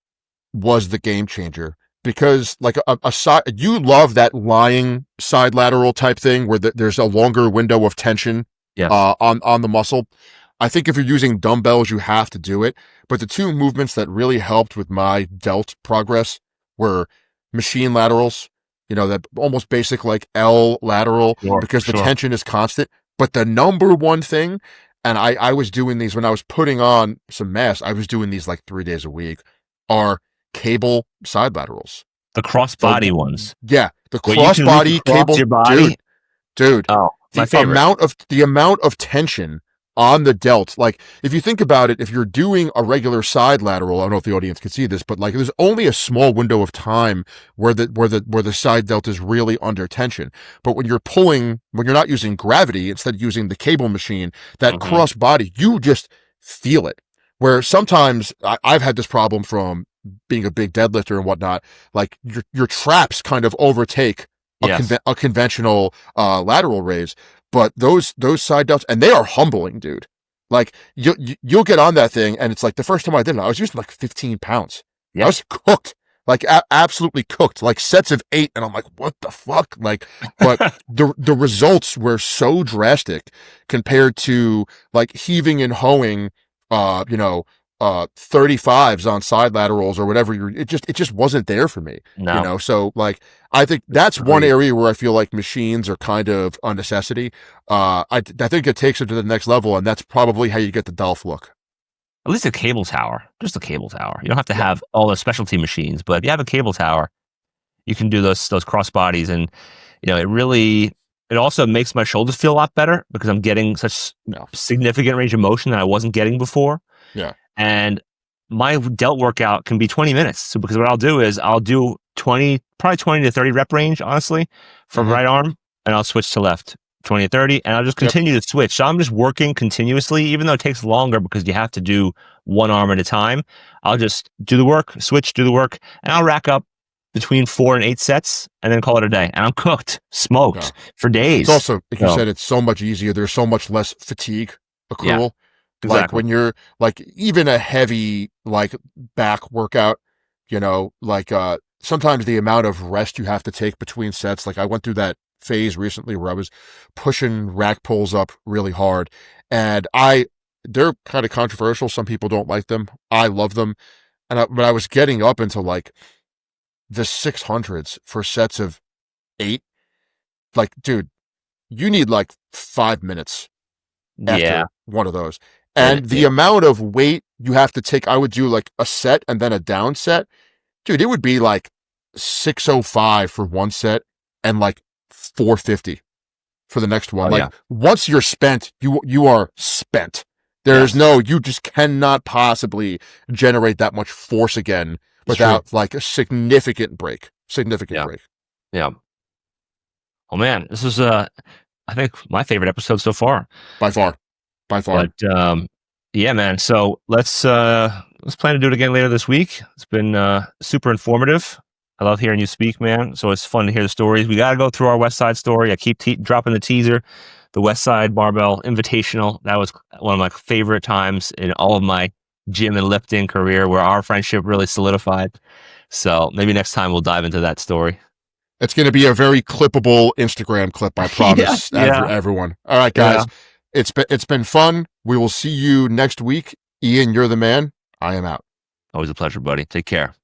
was the game changer. Because like a side, you love that lying side lateral type thing where there's a longer window of tension Yes. on the muscle. I think if you're using dumbbells, you have to do it. But the two movements that really helped with my delt progress were machine laterals, that almost basic like L lateral, because the tension is constant. But the number one thing, and I was doing these when I was putting on some mass, I was doing these like 3 days a week, are cable side laterals. The cross-body ones. Yeah, the cross-body cable. Your body. Dude. Oh, my favorite. The amount of tension on the delt. Like, if you think about it, if you're doing a regular side lateral, I don't know if the audience can see this, but like there's only a small window of time where the side delt is really under tension. But when you're not using gravity, instead of using the cable machine, that cross-body, you just feel it. Where sometimes I've had this problem from being a big deadlifter and whatnot, like your traps kind of overtake a conventional lateral raise, but those side delts, and they are humbling, dude. Like you'll get on that thing, and it's like the first time I did it, I was using like 15 pounds. Yep. I was cooked, like absolutely cooked, like sets of 8, and I'm like, what the fuck? Like, but the results were so drastic compared to like heaving and hoeing, 35s on side laterals or whatever. It just wasn't there for me. No. So like, I think that's one area where I feel like machines are kind of a necessity. I think it takes it to the next level, and that's probably how you get the Dolph look. At least a cable tower, just a cable tower. You don't have to have all the specialty machines, but if you have a cable tower, you can do those cross bodies, and it also makes my shoulders feel a lot better because I'm getting such significant range of motion that I wasn't getting before. Yeah. And my delt workout can be 20 minutes. So because what I'll do is I'll do probably 20 to 30 rep range, honestly, from right arm, and I'll switch to left 20 to 30, and I'll just continue to switch. So I'm just working continuously, even though it takes longer because you have to do one arm at a time. I'll just do the work, switch, do the work, and I'll rack up between 4 and 8 sets and then call it a day. And I'm cooked, smoked for days. It's also, like you said, it's so much easier. There's so much less fatigue accrual. Yeah, exactly. Like when you're like even a heavy like back workout, sometimes the amount of rest you have to take between sets. Like I went through that phase recently where I was pushing rack pulls up really hard, and they're kind of controversial. Some people don't like them. I love them. But I was getting up into like the 600s for sets of 8. Like, dude, you need like 5 minutes after one of those. And the amount of weight you have to take, I would do like a set and then a down set. Dude, it would be like 605 for one set and like 450 for the next one. Once you're spent, you are spent. There's you just cannot possibly generate that much force again It's true. without like a significant break. Yeah. Break. Yeah. Oh man, this was I think my favorite episode so far. By far. But yeah, man. So let's plan to do it again later this week. It's been super informative. I love hearing you speak, man. So it's fun to hear the stories. We got to go through our West Side story. I keep dropping the teaser, the West Side Barbell Invitational. That was one of my favorite times in all of my gym and lifting career, where our friendship really solidified. So maybe next time we'll dive into that story. It's going to be a very clippable Instagram clip, I promise. Everyone. All right, guys. Yeah. It's been fun. We will see you next week. Ian, you're the man. I am out. Always a pleasure, buddy. Take care.